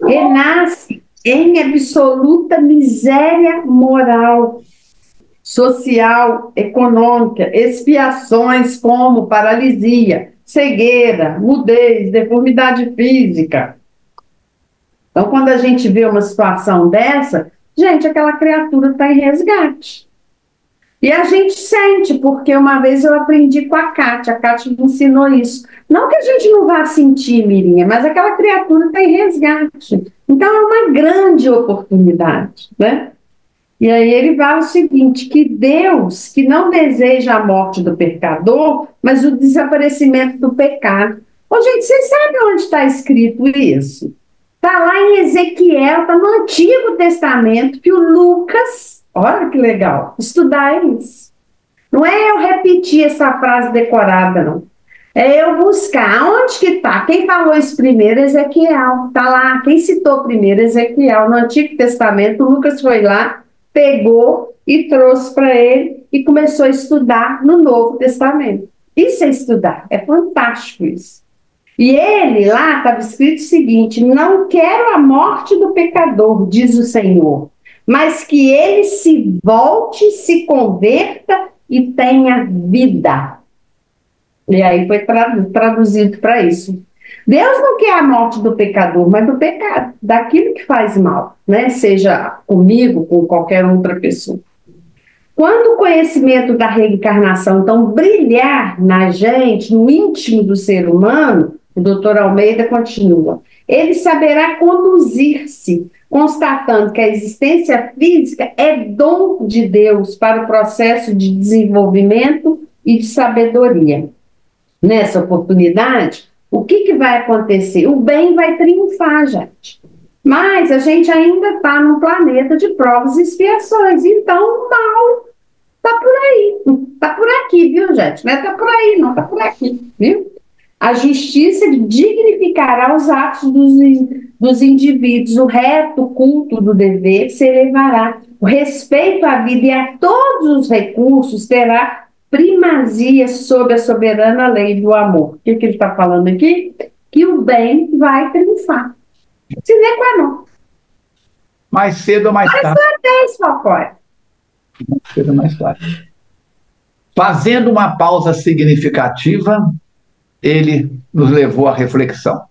Renasce em absoluta miséria moral, social, econômica, expiações como paralisia, cegueira, mudez, deformidade física. Então, quando a gente vê uma situação dessa, gente, aquela criatura está em resgate. E a gente sente, porque uma vez eu aprendi com a Kátia me ensinou isso. Não que a gente não vá sentir, Mirinha, mas aquela criatura está em resgate. Então, é uma grande oportunidade, né? E aí ele fala o seguinte, que Deus, que não deseja a morte do pecador, mas o desaparecimento do pecado. Ô, gente, vocês sabem onde está escrito isso? Está lá em Ezequiel, está no Antigo Testamento, que o Lucas, olha que legal, estudar isso. Não é eu repetir essa frase decorada, não. É eu buscar. Onde que está? Quem falou isso primeiro? Ezequiel. Está lá. Quem citou primeiro? Ezequiel. No Antigo Testamento, o Lucas foi lá, pegou e trouxe para ele e começou a estudar no Novo Testamento. Isso é estudar. É fantástico isso. E ele lá estava escrito o seguinte: não quero a morte do pecador, diz o Senhor, mas que ele se volte, se converta e tenha vida. E aí foi traduzido para isso. Deus não quer a morte do pecador, mas do pecado, daquilo que faz mal, né? Seja comigo, com qualquer outra pessoa. Quando o conhecimento da reencarnação, então, brilhar na gente, no íntimo do ser humano, o doutor Almeida continua, ele saberá conduzir-se, constatando que a existência física é dom de Deus para o processo de desenvolvimento e de sabedoria. Nessa oportunidade, o que vai acontecer? O bem vai triunfar, gente. Mas a gente ainda está num planeta de provas e expiações, então o mal está por aí, está por aqui, viu, gente? Não está por aí, não está por aqui, viu? A justiça dignificará os atos dos indivíduos, o reto culto do dever se elevará, o respeito à vida e a todos os recursos terá primazia sobre a soberana lei do amor. O que ele está falando aqui? Que o bem vai triunfar. Sine qua non. Mais cedo ou mais tarde. Mais cedo ou mais tarde. Fazendo uma pausa significativa, ele nos levou à reflexão.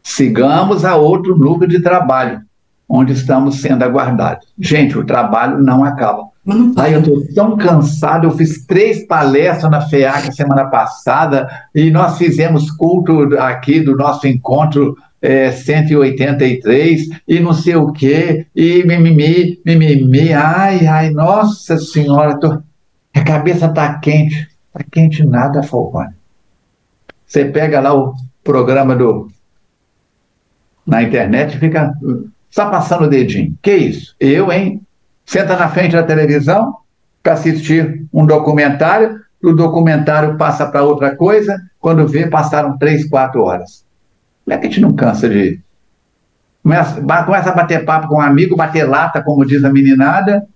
Sigamos a outro núcleo de trabalho, onde estamos sendo aguardados. Gente, o trabalho não acaba. Ai, eu estou tão cansado, eu fiz 3 palestras na FEAC semana passada e nós fizemos culto aqui do nosso encontro 183 e não sei o quê, e mimimi, ai, nossa senhora, a cabeça está quente nada, Falcone. Você pega lá o programa na internet e fica só passando o dedinho. Que isso? Eu, hein? Senta na frente da televisão para assistir um documentário, o documentário passa para outra coisa, quando vê, passaram 3, 4 horas. Como é que a gente não cansa de... Começa a bater papo com um amigo, bater lata, como diz a meninada,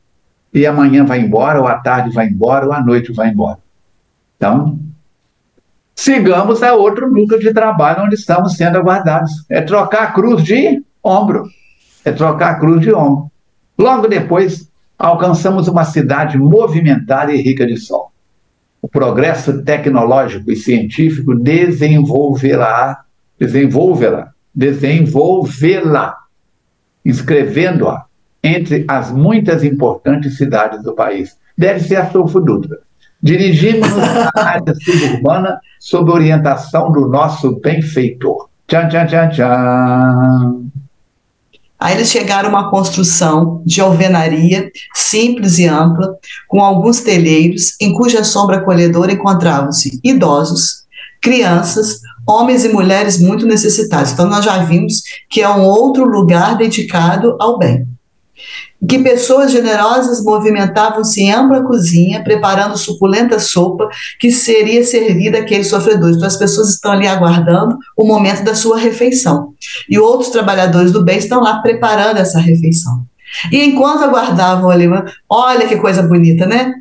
e amanhã vai embora, ou à tarde vai embora, ou à noite vai embora. Então, sigamos a outro núcleo de trabalho onde estamos sendo aguardados. É trocar a cruz de ombro. É trocar a cruz de ombro. Logo depois, alcançamos uma cidade movimentada e rica de sol. O progresso tecnológico e científico desenvolvê-la, inscrevendo-a entre as muitas importantes cidades do país. Deve ser a Adolfo Dutra. Dirigimos-nos à área suburbana sob orientação do nosso benfeitor. Tchan, tchan, tchan, tchan. Aí eles chegaram a uma construção de alvenaria simples e ampla, com alguns telheiros, em cuja sombra acolhedora encontravam-se idosos, crianças, homens e mulheres muito necessitados. Então nós já vimos que é um outro lugar dedicado ao bem. Que pessoas generosas movimentavam-se em ampla cozinha, preparando suculenta sopa que seria servida àqueles sofredores. Então, as pessoas estão ali aguardando o momento da sua refeição. E outros trabalhadores do bem estão lá preparando essa refeição. E enquanto aguardavam ali, olha que coisa bonita, né?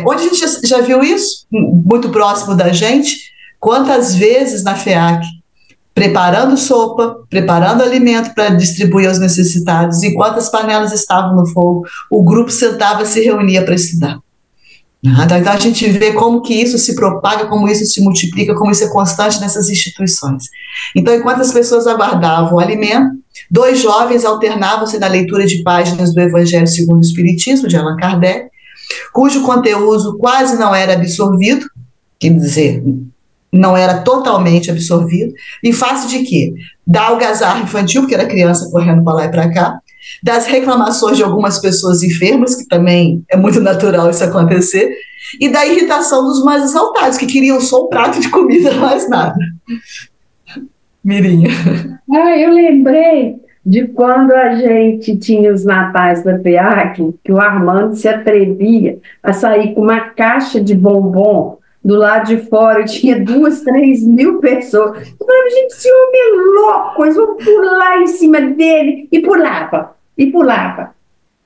Onde a gente já viu isso? Muito próximo da gente. Quantas vezes na FEAC, preparando sopa, preparando alimento para distribuir aos necessitados, enquanto as panelas estavam no fogo, o grupo sentava e se reunia para estudar. Então a gente vê como que isso se propaga, como isso se multiplica, como isso é constante nessas instituições. Então, enquanto as pessoas aguardavam o alimento, 2 jovens alternavam-se na leitura de páginas do Evangelho segundo o Espiritismo, de Allan Kardec, cujo conteúdo quase não era absorvido, quer dizer, não era totalmente absorvido, em face de quê? Da algazarra infantil, porque era criança correndo para lá e para cá, das reclamações de algumas pessoas enfermas, que também é muito natural isso acontecer, e da irritação dos mais exaltados, que queriam só um prato de comida, mais nada. Mirinha. Eu lembrei de quando a gente tinha os natais da FEAC, que o Armando se atrevia a sair com uma caixa de bombom. Do lado de fora, tinha 2, 3 mil pessoas. Eu falava, gente, esse homem é louco, eles vão pular em cima dele. E pulava, e pulava.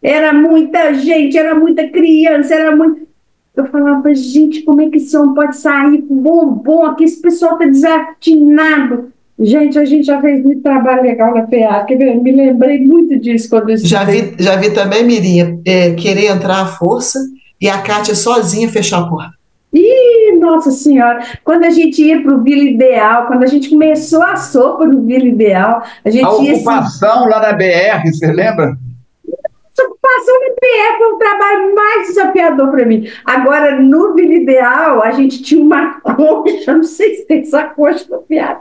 Era muita gente, era muita criança, era muito... Eu falava, gente, como é que esse homem pode sair com bombom aqui? Esse pessoal está desatinado. Gente, a gente já fez muito trabalho legal na FEAC, me lembrei muito disso quando eu estudei. Já vi também, Mirinha, querer entrar à força e a Kátia sozinha fechar a porta. Ih, nossa senhora, quando a gente ia para o Vila Ideal, quando a gente começou a sopa no Vila Ideal, a gente ia... A ocupação lá na BR, você lembra? Essa ocupação na BR foi o trabalho mais desafiador para mim. Agora, no Vila Ideal, a gente tinha uma coxa, não sei se tem essa coxa no piada.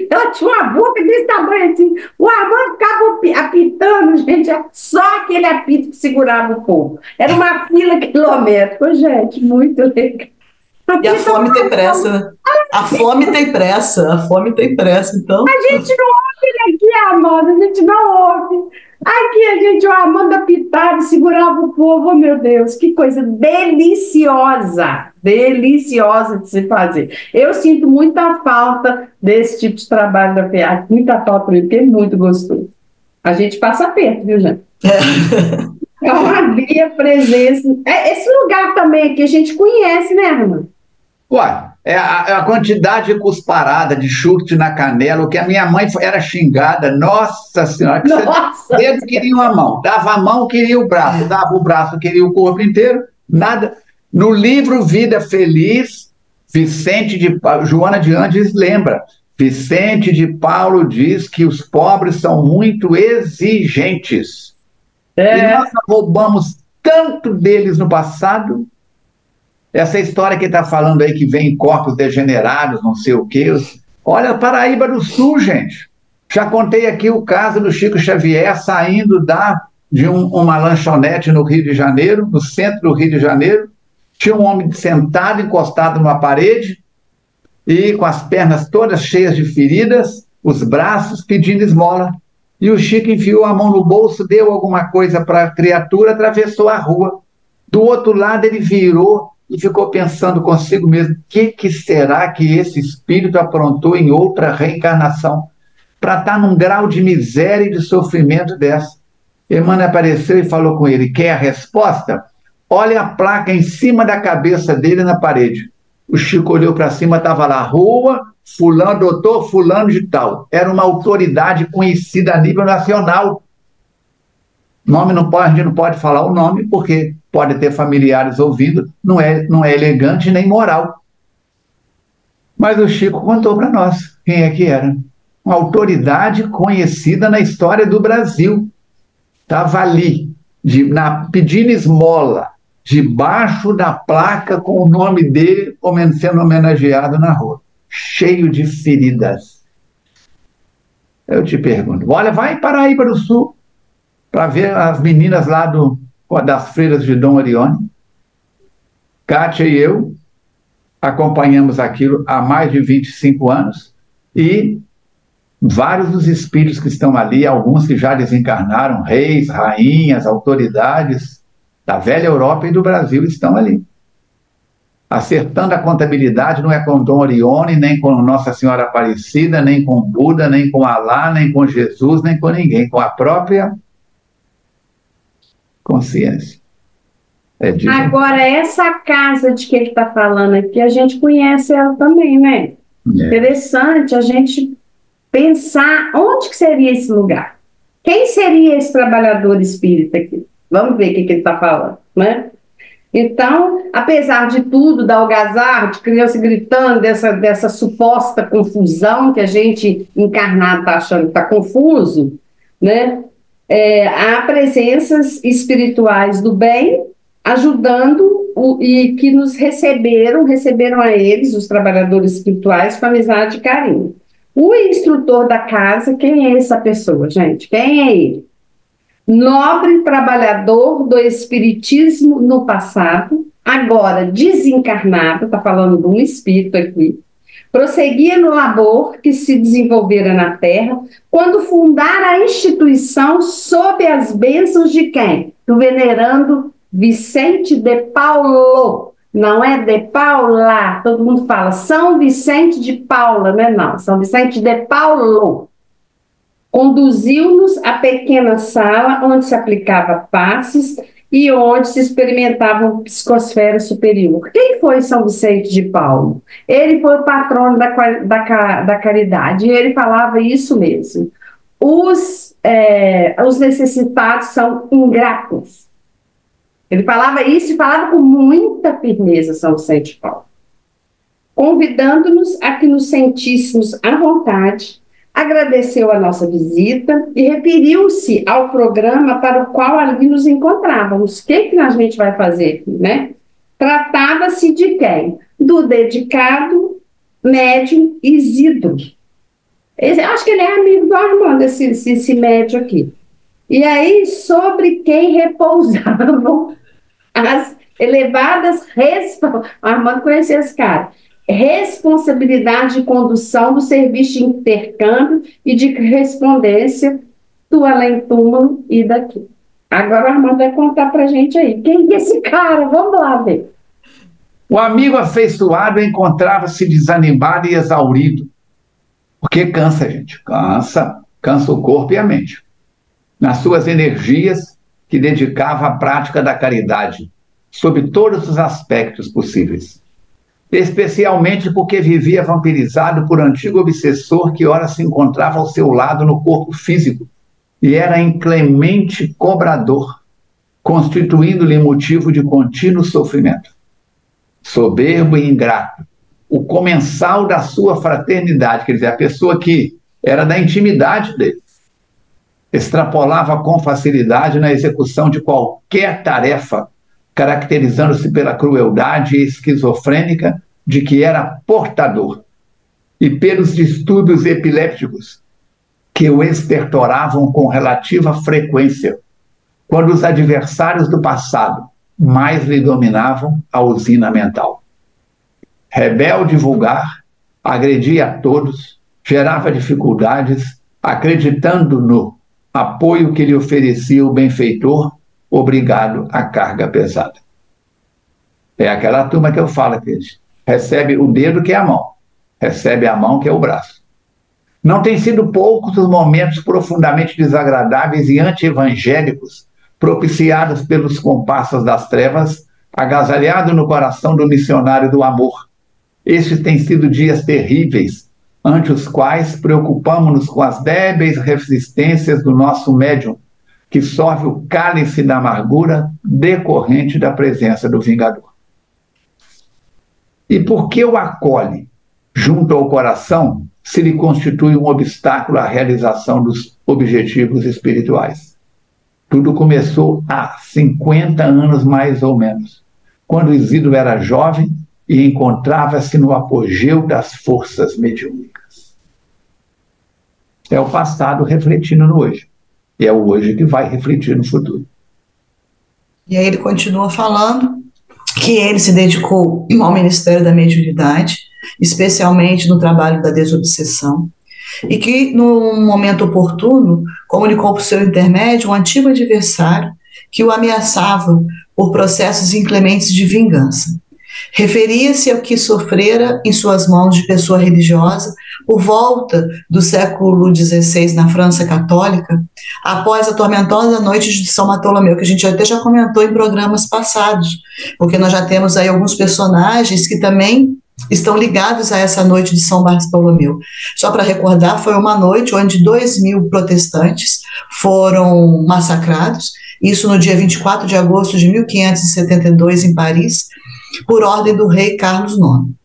Ela tinha uma boca desse tamanho assim, o Armando ficava apitando, gente, só aquele apito que segurava o povo. Era uma fila quilométrica, gente, muito legal. E a fome tem pressa, né? A fome tem pressa, então... A gente não ouve ele aqui, Armando, a gente não ouve. Aqui a gente, o Armando apitava e segurava o povo, oh, meu Deus, que coisa deliciosa de se fazer. Eu sinto muita falta desse tipo de trabalho da FEAC, muita falta para ele, porque é muito gostoso. A gente passa perto, viu, gente? Então havia presença. Esse lugar também que a gente conhece, né, Armando? Ué, a quantidade de cusparada, de chute na canela, o que a minha mãe era xingada, nossa senhora, que nossa. Dedo queria uma mão, dava a mão, queria o braço, dava o braço, queria o corpo inteiro, nada. No livro Vida Feliz, Joana de Andes lembra, Vicente de Paulo diz que os pobres são muito exigentes. E nós roubamos tanto deles no passado. Essa história que está falando aí, que vem corpos degenerados, não sei o quê. Olha, Paraíba do Sul, gente. Já contei aqui o caso do Chico Xavier saindo de uma lanchonete no Rio de Janeiro, no centro do Rio de Janeiro. Tinha um homem sentado, encostado numa parede, e com as pernas todas cheias de feridas, os braços pedindo esmola. E o Chico enfiou a mão no bolso, deu alguma coisa para a criatura, atravessou a rua. Do outro lado, ele virou e ficou pensando consigo mesmo: o que será que esse espírito aprontou em outra reencarnação para estar num grau de miséria e de sofrimento dessa? Emmanuel apareceu e falou com ele: quer a resposta? Olha a placa em cima da cabeça dele na parede. O Chico olhou para cima, estava lá: Rua Fulano, doutor Fulano de Tal. Era uma autoridade conhecida a nível nacional. Nome não pode, a gente não pode falar o nome, porque pode ter familiares ouvindo, não é elegante nem moral. Mas o Chico contou para nós quem é que era. Uma autoridade conhecida na história do Brasil. Estava ali, pedindo esmola, debaixo da placa com o nome dele sendo homenageado na rua, cheio de feridas. Eu te pergunto, olha, vai em Paraíba do Sul, para ver as meninas lá das freiras de Dom Orione. Kátia e eu acompanhamos aquilo há mais de 25 anos, e vários dos espíritos que estão ali, alguns que já desencarnaram, reis, rainhas, autoridades da velha Europa e do Brasil estão ali. Acertando a contabilidade, não é com Dom Orione, nem com Nossa Senhora Aparecida, nem com Buda, nem com Alá, nem com Jesus, nem com ninguém, com a própria consciência. Agora, essa casa de que ele está falando aqui, a gente conhece ela também, né? Interessante a gente pensar onde que seria esse lugar. Quem seria esse trabalhador espírita aqui? Vamos ver o que ele está falando, né? Então, apesar de tudo, da algazarra, de criança gritando, dessa suposta confusão que a gente encarnado está achando que está confuso, né? Há presenças espirituais do bem ajudando e que nos receberam a eles, os trabalhadores espirituais, com amizade e carinho. O instrutor da casa, quem é essa pessoa, gente? Quem é ele? Nobre trabalhador do espiritismo no passado, agora desencarnado, está falando de um espírito aqui, prosseguia no labor que se desenvolvera na Terra, quando fundara a instituição sob as bênçãos de quem? Do venerando Vicente de Paulo. Não é de Paula, todo mundo fala São Vicente de Paula, né? Não, São Vicente de Paulo. Conduziu-nos à pequena sala onde se aplicava passes e onde se experimentavam psicosfera superior. Quem foi São Vicente de Paulo? Ele foi o patrono da caridade, e ele falava isso mesmo. Os necessitados são ingratos. Ele falava isso e falava com muita firmeza, São Vicente de Paulo, convidando-nos a que nos sentíssemos à vontade. Agradeceu a nossa visita e referiu-se ao programa para o qual ali nos encontrávamos. O que a gente vai fazer aqui, né? Tratava-se de quem? Do dedicado médium Isidro. Acho que ele é amigo do Armando, esse médium aqui. E aí, sobre quem repousavam as elevadas responsabilidades. O Armando conhecia esse cara. Responsabilidade de condução do serviço de intercâmbio e de correspondência do além-túmulo e daqui. Agora o Armando vai contar pra gente aí. Quem é esse cara? Vamos lá ver. O amigo afeiçoado encontrava-se desanimado e exaurido. Porque cansa, gente. Cansa o corpo e a mente. Nas suas energias que dedicava à prática da caridade, sob todos os aspectos possíveis. Especialmente porque vivia vampirizado por antigo obsessor que ora se encontrava ao seu lado no corpo físico e era inclemente cobrador, constituindo-lhe motivo de contínuo sofrimento. Soberbo e ingrato, o comensal da sua fraternidade, quer dizer, a pessoa que era da intimidade dele, extrapolava com facilidade na execução de qualquer tarefa, caracterizando-se pela crueldade esquizofrênica de que era portador e pelos distúrbios epilépticos que o estertoravam com relativa frequência, quando os adversários do passado mais lhe dominavam a usina mental. Rebelde e vulgar, agredia a todos, gerava dificuldades, acreditando no apoio que lhe oferecia o benfeitor, obrigado à carga pesada. É aquela turma que eu falo, que recebe o dedo, que é a mão, recebe a mão, que é o braço. Não tem sido poucos os momentos profundamente desagradáveis e anti-evangélicos propiciados pelos comparsas das trevas, agasalhado no coração do missionário do amor. Estes têm sido dias terríveis, ante os quais preocupamos-nos com as débeis resistências do nosso médium, que sorve o cálice da amargura decorrente da presença do vingador. E por que o acolhe junto ao coração se lhe constitui um obstáculo à realização dos objetivos espirituais? Tudo começou há 50 anos, mais ou menos, quando Isidro era jovem e encontrava-se no apogeu das forças mediúnicas. É o passado refletindo no hoje. E é o hoje que vai refletir no futuro. E aí ele continua falando que ele se dedicou ao Ministério da Mediunidade, especialmente no trabalho da desobsessão, e que, no momento oportuno, comunicou por seu intermédio um antigo adversário que o ameaçava por processos inclementes de vingança. Referia-se ao que sofrera em suas mãos de pessoa religiosa por volta do século XVI na França Católica, após a tormentosa noite de São Bartolomeu, que a gente até já comentou em programas passados, porque nós já temos aí alguns personagens que também estão ligados a essa noite de São Bartolomeu. Só para recordar, foi uma noite onde 2.000 protestantes foram massacrados, isso no dia 24 de agosto de 1572 em Paris, por ordem do rei Carlos IX.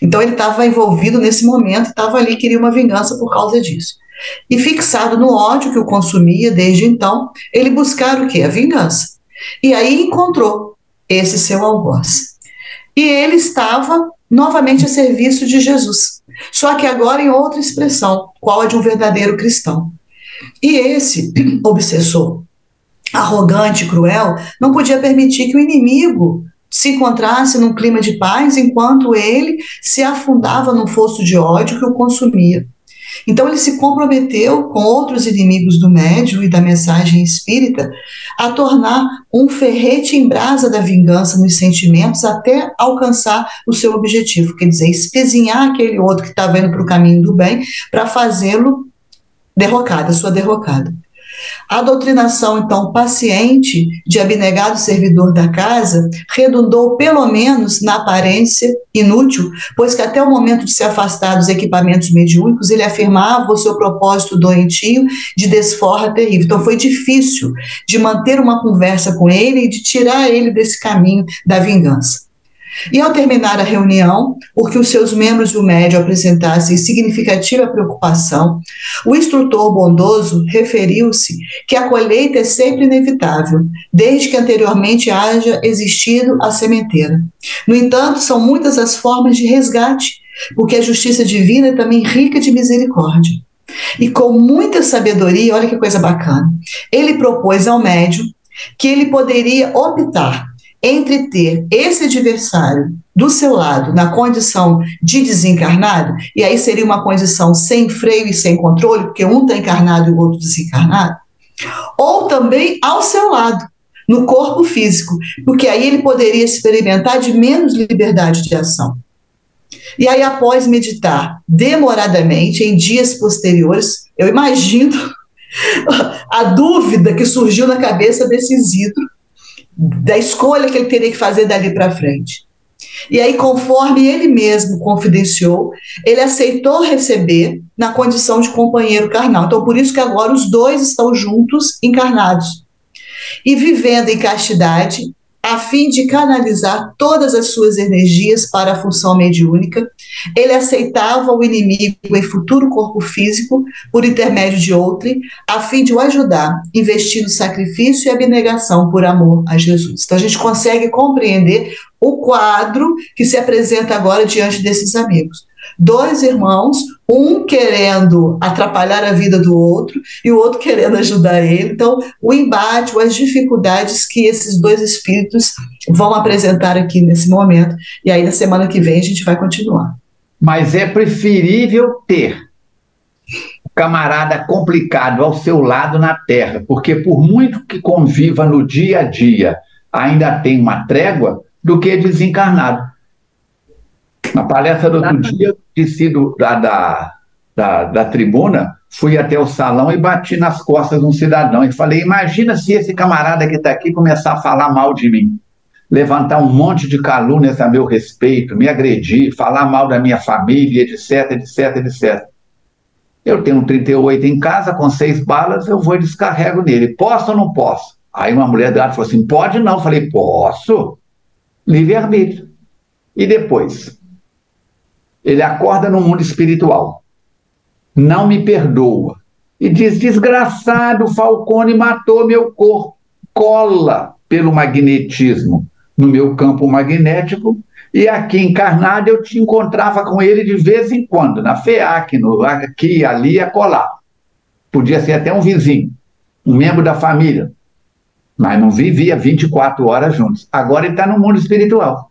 Então ele estava envolvido nesse momento, estava ali, queria uma vingança por causa disso. E fixado no ódio que o consumia desde então, ele buscara o quê? A vingança. E aí encontrou esse seu algoz. E ele estava novamente a serviço de Jesus, só que agora em outra expressão, qual a de um verdadeiro cristão. E esse obsessor, arrogante e cruel, não podia permitir que o inimigo se encontrasse num clima de paz enquanto ele se afundava num fosso de ódio que o consumia. Então ele se comprometeu com outros inimigos do médium e da mensagem espírita a tornar um ferrete em brasa da vingança nos sentimentos até alcançar o seu objetivo, quer dizer, espezinhar aquele outro que estava indo para o caminho do bem para fazê-lo derrocada, sua derrocada. A doutrinação, então, paciente de abnegado servidor da casa redundou, pelo menos na aparência, inútil, pois que até o momento de se afastar dos equipamentos mediúnicos, ele afirmava o seu propósito doentio de desforra terrível. Então foi difícil de manter uma conversa com ele e de tirar ele desse caminho da vingança. E ao terminar a reunião, porque os seus membros e o médium apresentassem significativa preocupação, o instrutor bondoso referiu-se que a colheita é sempre inevitável, desde que anteriormente haja existido a sementeira. No entanto, são muitas as formas de resgate, porque a justiça divina é também rica de misericórdia. E com muita sabedoria, olha que coisa bacana, ele propôs ao médium que ele poderia optar entre ter esse adversário do seu lado na condição de desencarnado, e aí seria uma condição sem freio e sem controle, porque um está encarnado e o outro desencarnado, ou também ao seu lado, no corpo físico, porque aí ele poderia experimentar de menos liberdade de ação. E aí, após meditar demoradamente, em dias posteriores, eu imagino a dúvida que surgiu na cabeça desse Isidro, da escolha que ele teria que fazer dali para frente. E aí, conforme ele mesmo confidenciou, ele aceitou receber na condição de companheiro carnal. Então, por isso que agora os dois estão juntos, encarnados, e vivendo em castidade, a fim de canalizar todas as suas energias para a função mediúnica. Ele aceitava o inimigo em futuro corpo físico por intermédio de outrem, a fim de o ajudar, investindo sacrifício e abnegação por amor a Jesus. Então a gente consegue compreender o quadro que se apresenta agora diante desses amigos. Dois irmãos, um querendo atrapalhar a vida do outro e o outro querendo ajudar ele. Então, o embate, as dificuldades que esses dois espíritos vão apresentar aqui nesse momento. E aí, na semana que vem, a gente vai continuar. Mas é preferível ter camarada complicado ao seu lado na Terra, porque por muito que conviva no dia a dia, ainda tem uma trégua, do que desencarnado. Na palestra do outro dia, eu desci da tribuna, fui até o salão e bati nas costas de um cidadão e falei, imagina se esse camarada que está aqui começar a falar mal de mim, levantar um monte de calúnias a meu respeito, me agredir, falar mal da minha família, etc, etc, etc. Eu tenho um 38 em casa, com 6 balas, eu vou e descarrego nele. Posso ou não posso? Aí uma mulher do lado falou assim, pode não. Eu falei, posso. Livre-arbítrio. E depois? Ele acorda no mundo espiritual. Não me perdoa. E diz, desgraçado, Falcone matou meu corpo. Cola pelo magnetismo no meu campo magnético. E aqui encarnado eu te encontrava com ele de vez em quando, na FEAC, aqui, ali, acolá. Podia ser até um vizinho, um membro da família, mas não vivia 24 horas juntos. Agora ele está no mundo espiritual.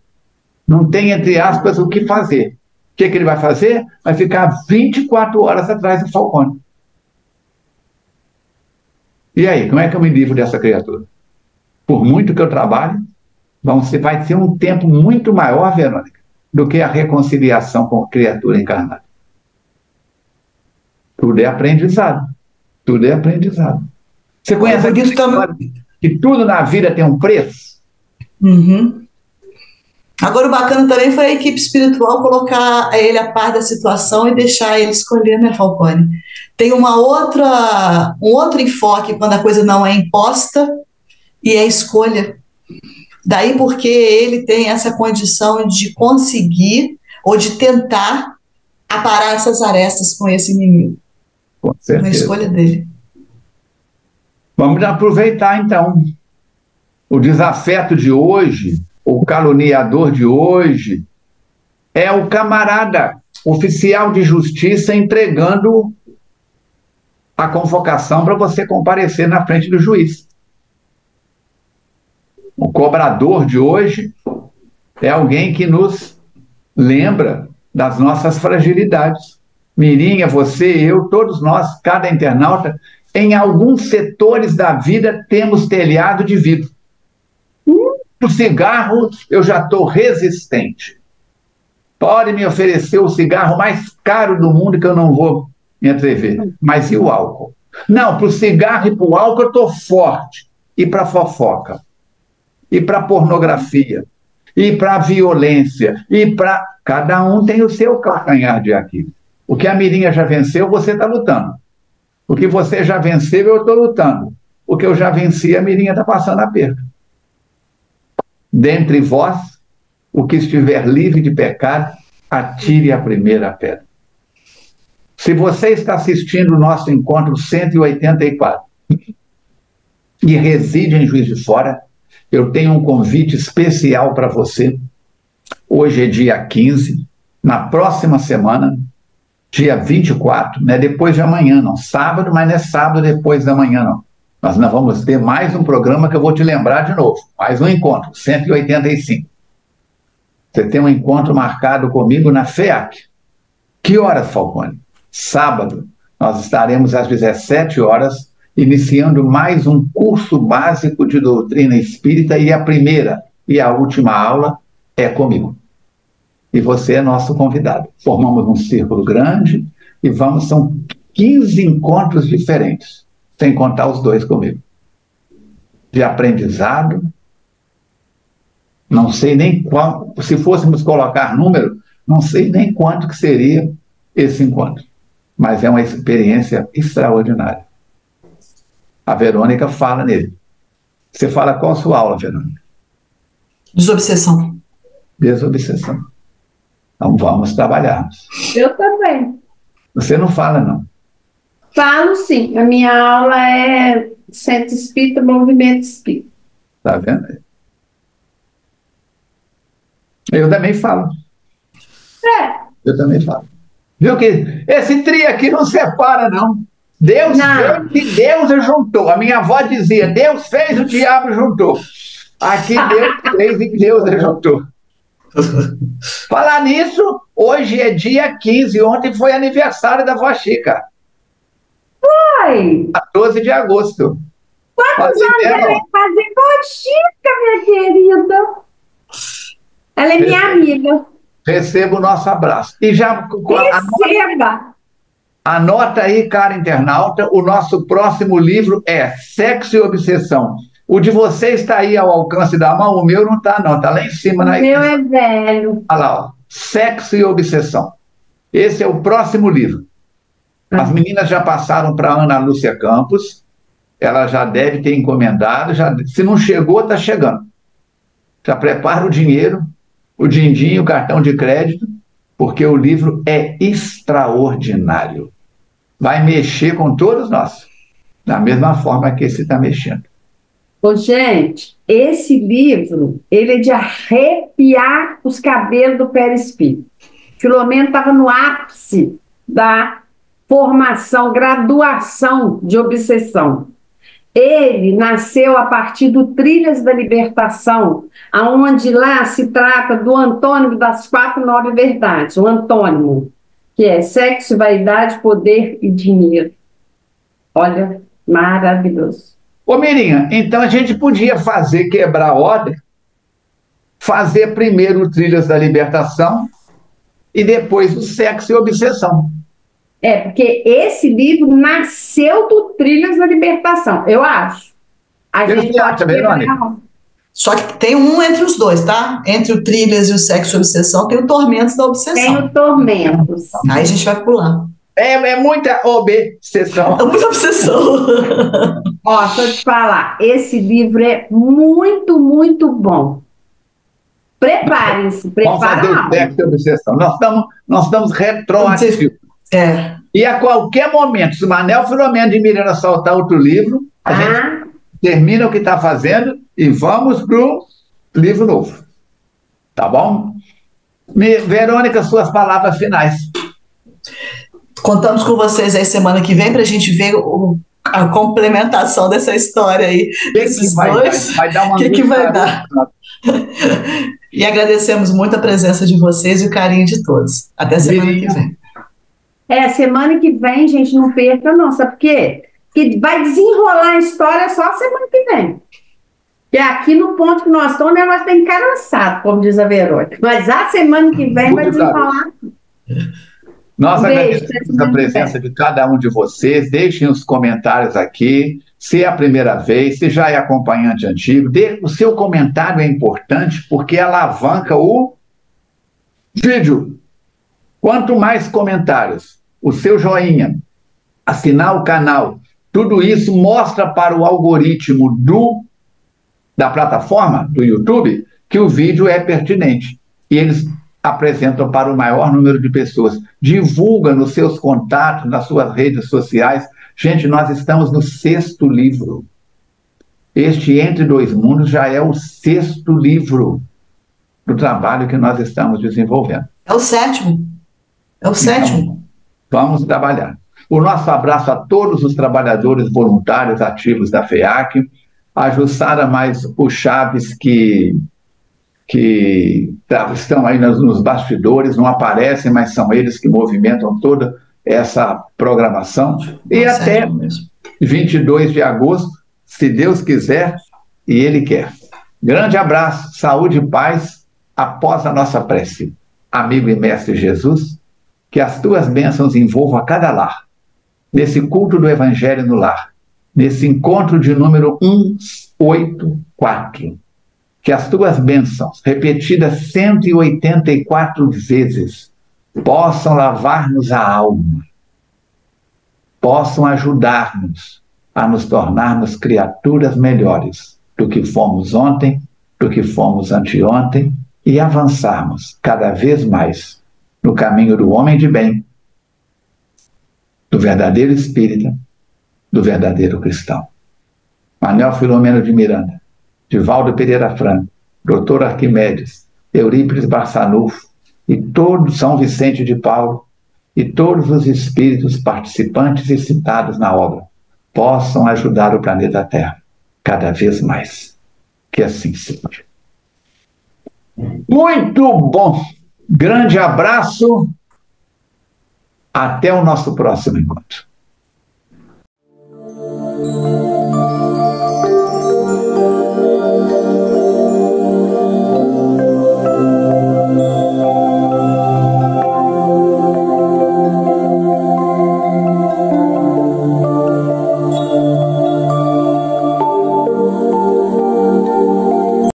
Não tem, entre aspas, o que fazer. O que ele vai fazer? Vai ficar 24 horas atrás do Falcone. E aí, como é que eu me livro dessa criatura? Por muito que eu trabalhe, vai ser um tempo muito maior, Verônica, do que a reconciliação com a criatura encarnada. Tudo é aprendizado. Tudo é aprendizado. Você conhece aqui que tudo na vida tem um preço? Uhum. Agora, o bacana também foi a equipe espiritual colocar ele a par da situação e deixar ele escolher, né, Falcone? Tem um outro enfoque quando a coisa não é imposta e é escolha. Daí porque ele tem essa condição de conseguir ou de tentar aparar essas arestas com esse inimigo. Com certeza. Na escolha dele. Vamos aproveitar, então, o desafeto de hoje, o caluniador de hoje, é o camarada oficial de justiça entregando a convocação para você comparecer na frente do juiz. O cobrador de hoje é alguém que nos lembra das nossas fragilidades. Mirinha, você, eu, todos nós, cada internauta, em alguns setores da vida temos telhado de vidro. O cigarro, eu já estou resistente. Pode me oferecer o cigarro mais caro do mundo que eu não vou me atrever. Mas e o álcool? Não, para o cigarro e para o álcool eu estou forte. E para a fofoca? E para a pornografia? E para a violência? E para... Cada um tem o seu calcanhar de Aquiles. O que a Mirinha já venceu, você está lutando. O que você já venceu, eu estou lutando. O que eu já venci, a Mirinha está passando aperto. Dentre vós, o que estiver livre de pecado, atire a primeira pedra. Se você está assistindo o nosso encontro 184 e reside em Juiz de Fora, eu tenho um convite especial para você. Hoje é dia 15, na próxima semana, dia 24, não é depois de amanhã, não. Sábado, mas não é sábado depois da manhã, não. Nós vamos ter mais um programa que eu vou te lembrar de novo. Mais um encontro, 185. Você tem um encontro marcado comigo na FEAC. Que horas, Falcone? Sábado. Nós estaremos às 17 horas, iniciando mais um curso básico de doutrina espírita, e a primeira e a última aula é comigo. E você é nosso convidado. Formamos um círculo grande e são 15 encontros diferentes, sem contar os 2 comigo. De aprendizado, não sei nem qual, se fôssemos colocar número, não sei nem quanto que seria esse encontro. Mas é uma experiência extraordinária. A Verônica fala nele. Você fala qual a sua aula, Verônica? Desobsessão. Desobsessão. Então vamos trabalhar. Eu também. Você não fala, não? Falo sim. A minha aula é Centro Espírita, Movimento Espírita. Tá vendo? Eu também falo. Eu também falo. Viu que esse trio aqui não separa, não. Deus fez e Deus juntou. A minha avó dizia, Deus fez, o diabo juntou. Aqui Deus fez e Deus juntou. Falar nisso, hoje é dia 15, ontem foi aniversário da vó Chica. Foi! 14 de agosto. Quantos anos ela vai fazer? Poxa, minha querida! Ela é minha amiga. Receba o nosso abraço. E já Receba! anota aí, cara internauta, o nosso próximo livro é Sexo e Obsessão. O de você está aí ao alcance da mão, o meu não está, não. Está lá em cima. O meu é velho. Olha lá, ó. Sexo e Obsessão. Esse é o próximo livro. As meninas já passaram para a Ana Lúcia Campos. Ela já deve ter encomendado. Se não chegou, está chegando. Já prepara o dinheiro, o din-din, o cartão de crédito, porque o livro é extraordinário. Vai mexer com todos nós, da mesma forma que esse está mexendo. Ô, gente, esse livro, ele é de arrepiar os cabelos do perispírito. Filomeno estava no ápice da formação, graduação de obsessão. Ele nasceu a partir do Trilhas da Libertação, aonde lá se trata do antônimo das 4 nobres verdades, o antônimo, que é sexo, vaidade, poder e dinheiro. Olha, maravilhoso. Ô, Mirinha, então a gente podia quebrar a ordem, fazer primeiro o Trilhas da Libertação e depois o Sexo e Obsessão. Porque esse livro nasceu do Trilhas da Libertação, eu acho. A gente pode quebrar. Só que tem um entre os dois, tá? Entre o Trilhas e o Sexo e Obsessão, tem o Tormentos da Obsessão. Tem o Tormentos. Aí a gente vai pular. É muita obsessão. É muita obsessão. Ó, deixa eu te falar, esse livro é muito, muito bom. Preparem-se, Vamos fazer o Sexo e Obsessão. Nós estamos retroativos. E a qualquer momento, se Manel Filomeno de Miranda soltar outro livro, a gente termina o que está fazendo e vamos para o livro novo. Tá bom? Verônica, suas palavras finais. Contamos com vocês aí semana que vem para a gente ver a complementação dessa história aí. Desses dois. Vai dar uma O que vai dar? E agradecemos muito a presença de vocês e o carinho de todos. Até semana que vem. Semana que vem, gente, não perca não, sabe por quê? Porque vai desenrolar a história só semana que vem. Porque aqui no ponto que nós estamos, o negócio está encarançado, como diz a Verônica. Mas a semana que vem vai desenrolar. Nós agradecemos a presença de cada um de vocês. Deixem os comentários aqui. Se é a primeira vez, se já é acompanhante antigo, o seu comentário é importante porque alavanca o vídeo. Quanto mais comentários, o seu joinha, assinar o canal, tudo isso mostra para o algoritmo da plataforma, do YouTube, que o vídeo é pertinente. E eles apresentam para o maior número de pessoas. Divulga nos seus contatos, nas suas redes sociais. Gente, nós estamos no 6º livro. Este Entre Dois Mundos já é o 6º livro do trabalho que nós estamos desenvolvendo. É o 7º. É o 7º. Então, vamos trabalhar. O nosso abraço a todos os trabalhadores voluntários ativos da FEAC, a Jussara mais o Chaves, que estão aí nos bastidores, não aparecem, mas são eles que movimentam toda essa programação. E até 22 de agosto, se Deus quiser e Ele quer. Grande abraço, saúde e paz após a nossa prece. Amigo e mestre Jesus, que as tuas bênçãos envolvam a cada lar, nesse culto do Evangelho no lar, nesse encontro de número 184, que as tuas bênçãos, repetidas 184 vezes, possam lavar-nos a alma, possam ajudar-nos a nos tornarmos criaturas melhores do que fomos ontem, do que fomos anteontem, e avançarmos cada vez mais no caminho do homem de bem, do verdadeiro espírita, do verdadeiro cristão. Manel Filomeno de Miranda, Divaldo Pereira Franco, Dr. Arquimedes, Eurípides Barçanufo e todo São Vicente de Paulo e todos os espíritos participantes e citados na obra possam ajudar o planeta Terra cada vez mais. Que assim seja. Muito bom! Grande abraço. Até o nosso próximo encontro. Senhor.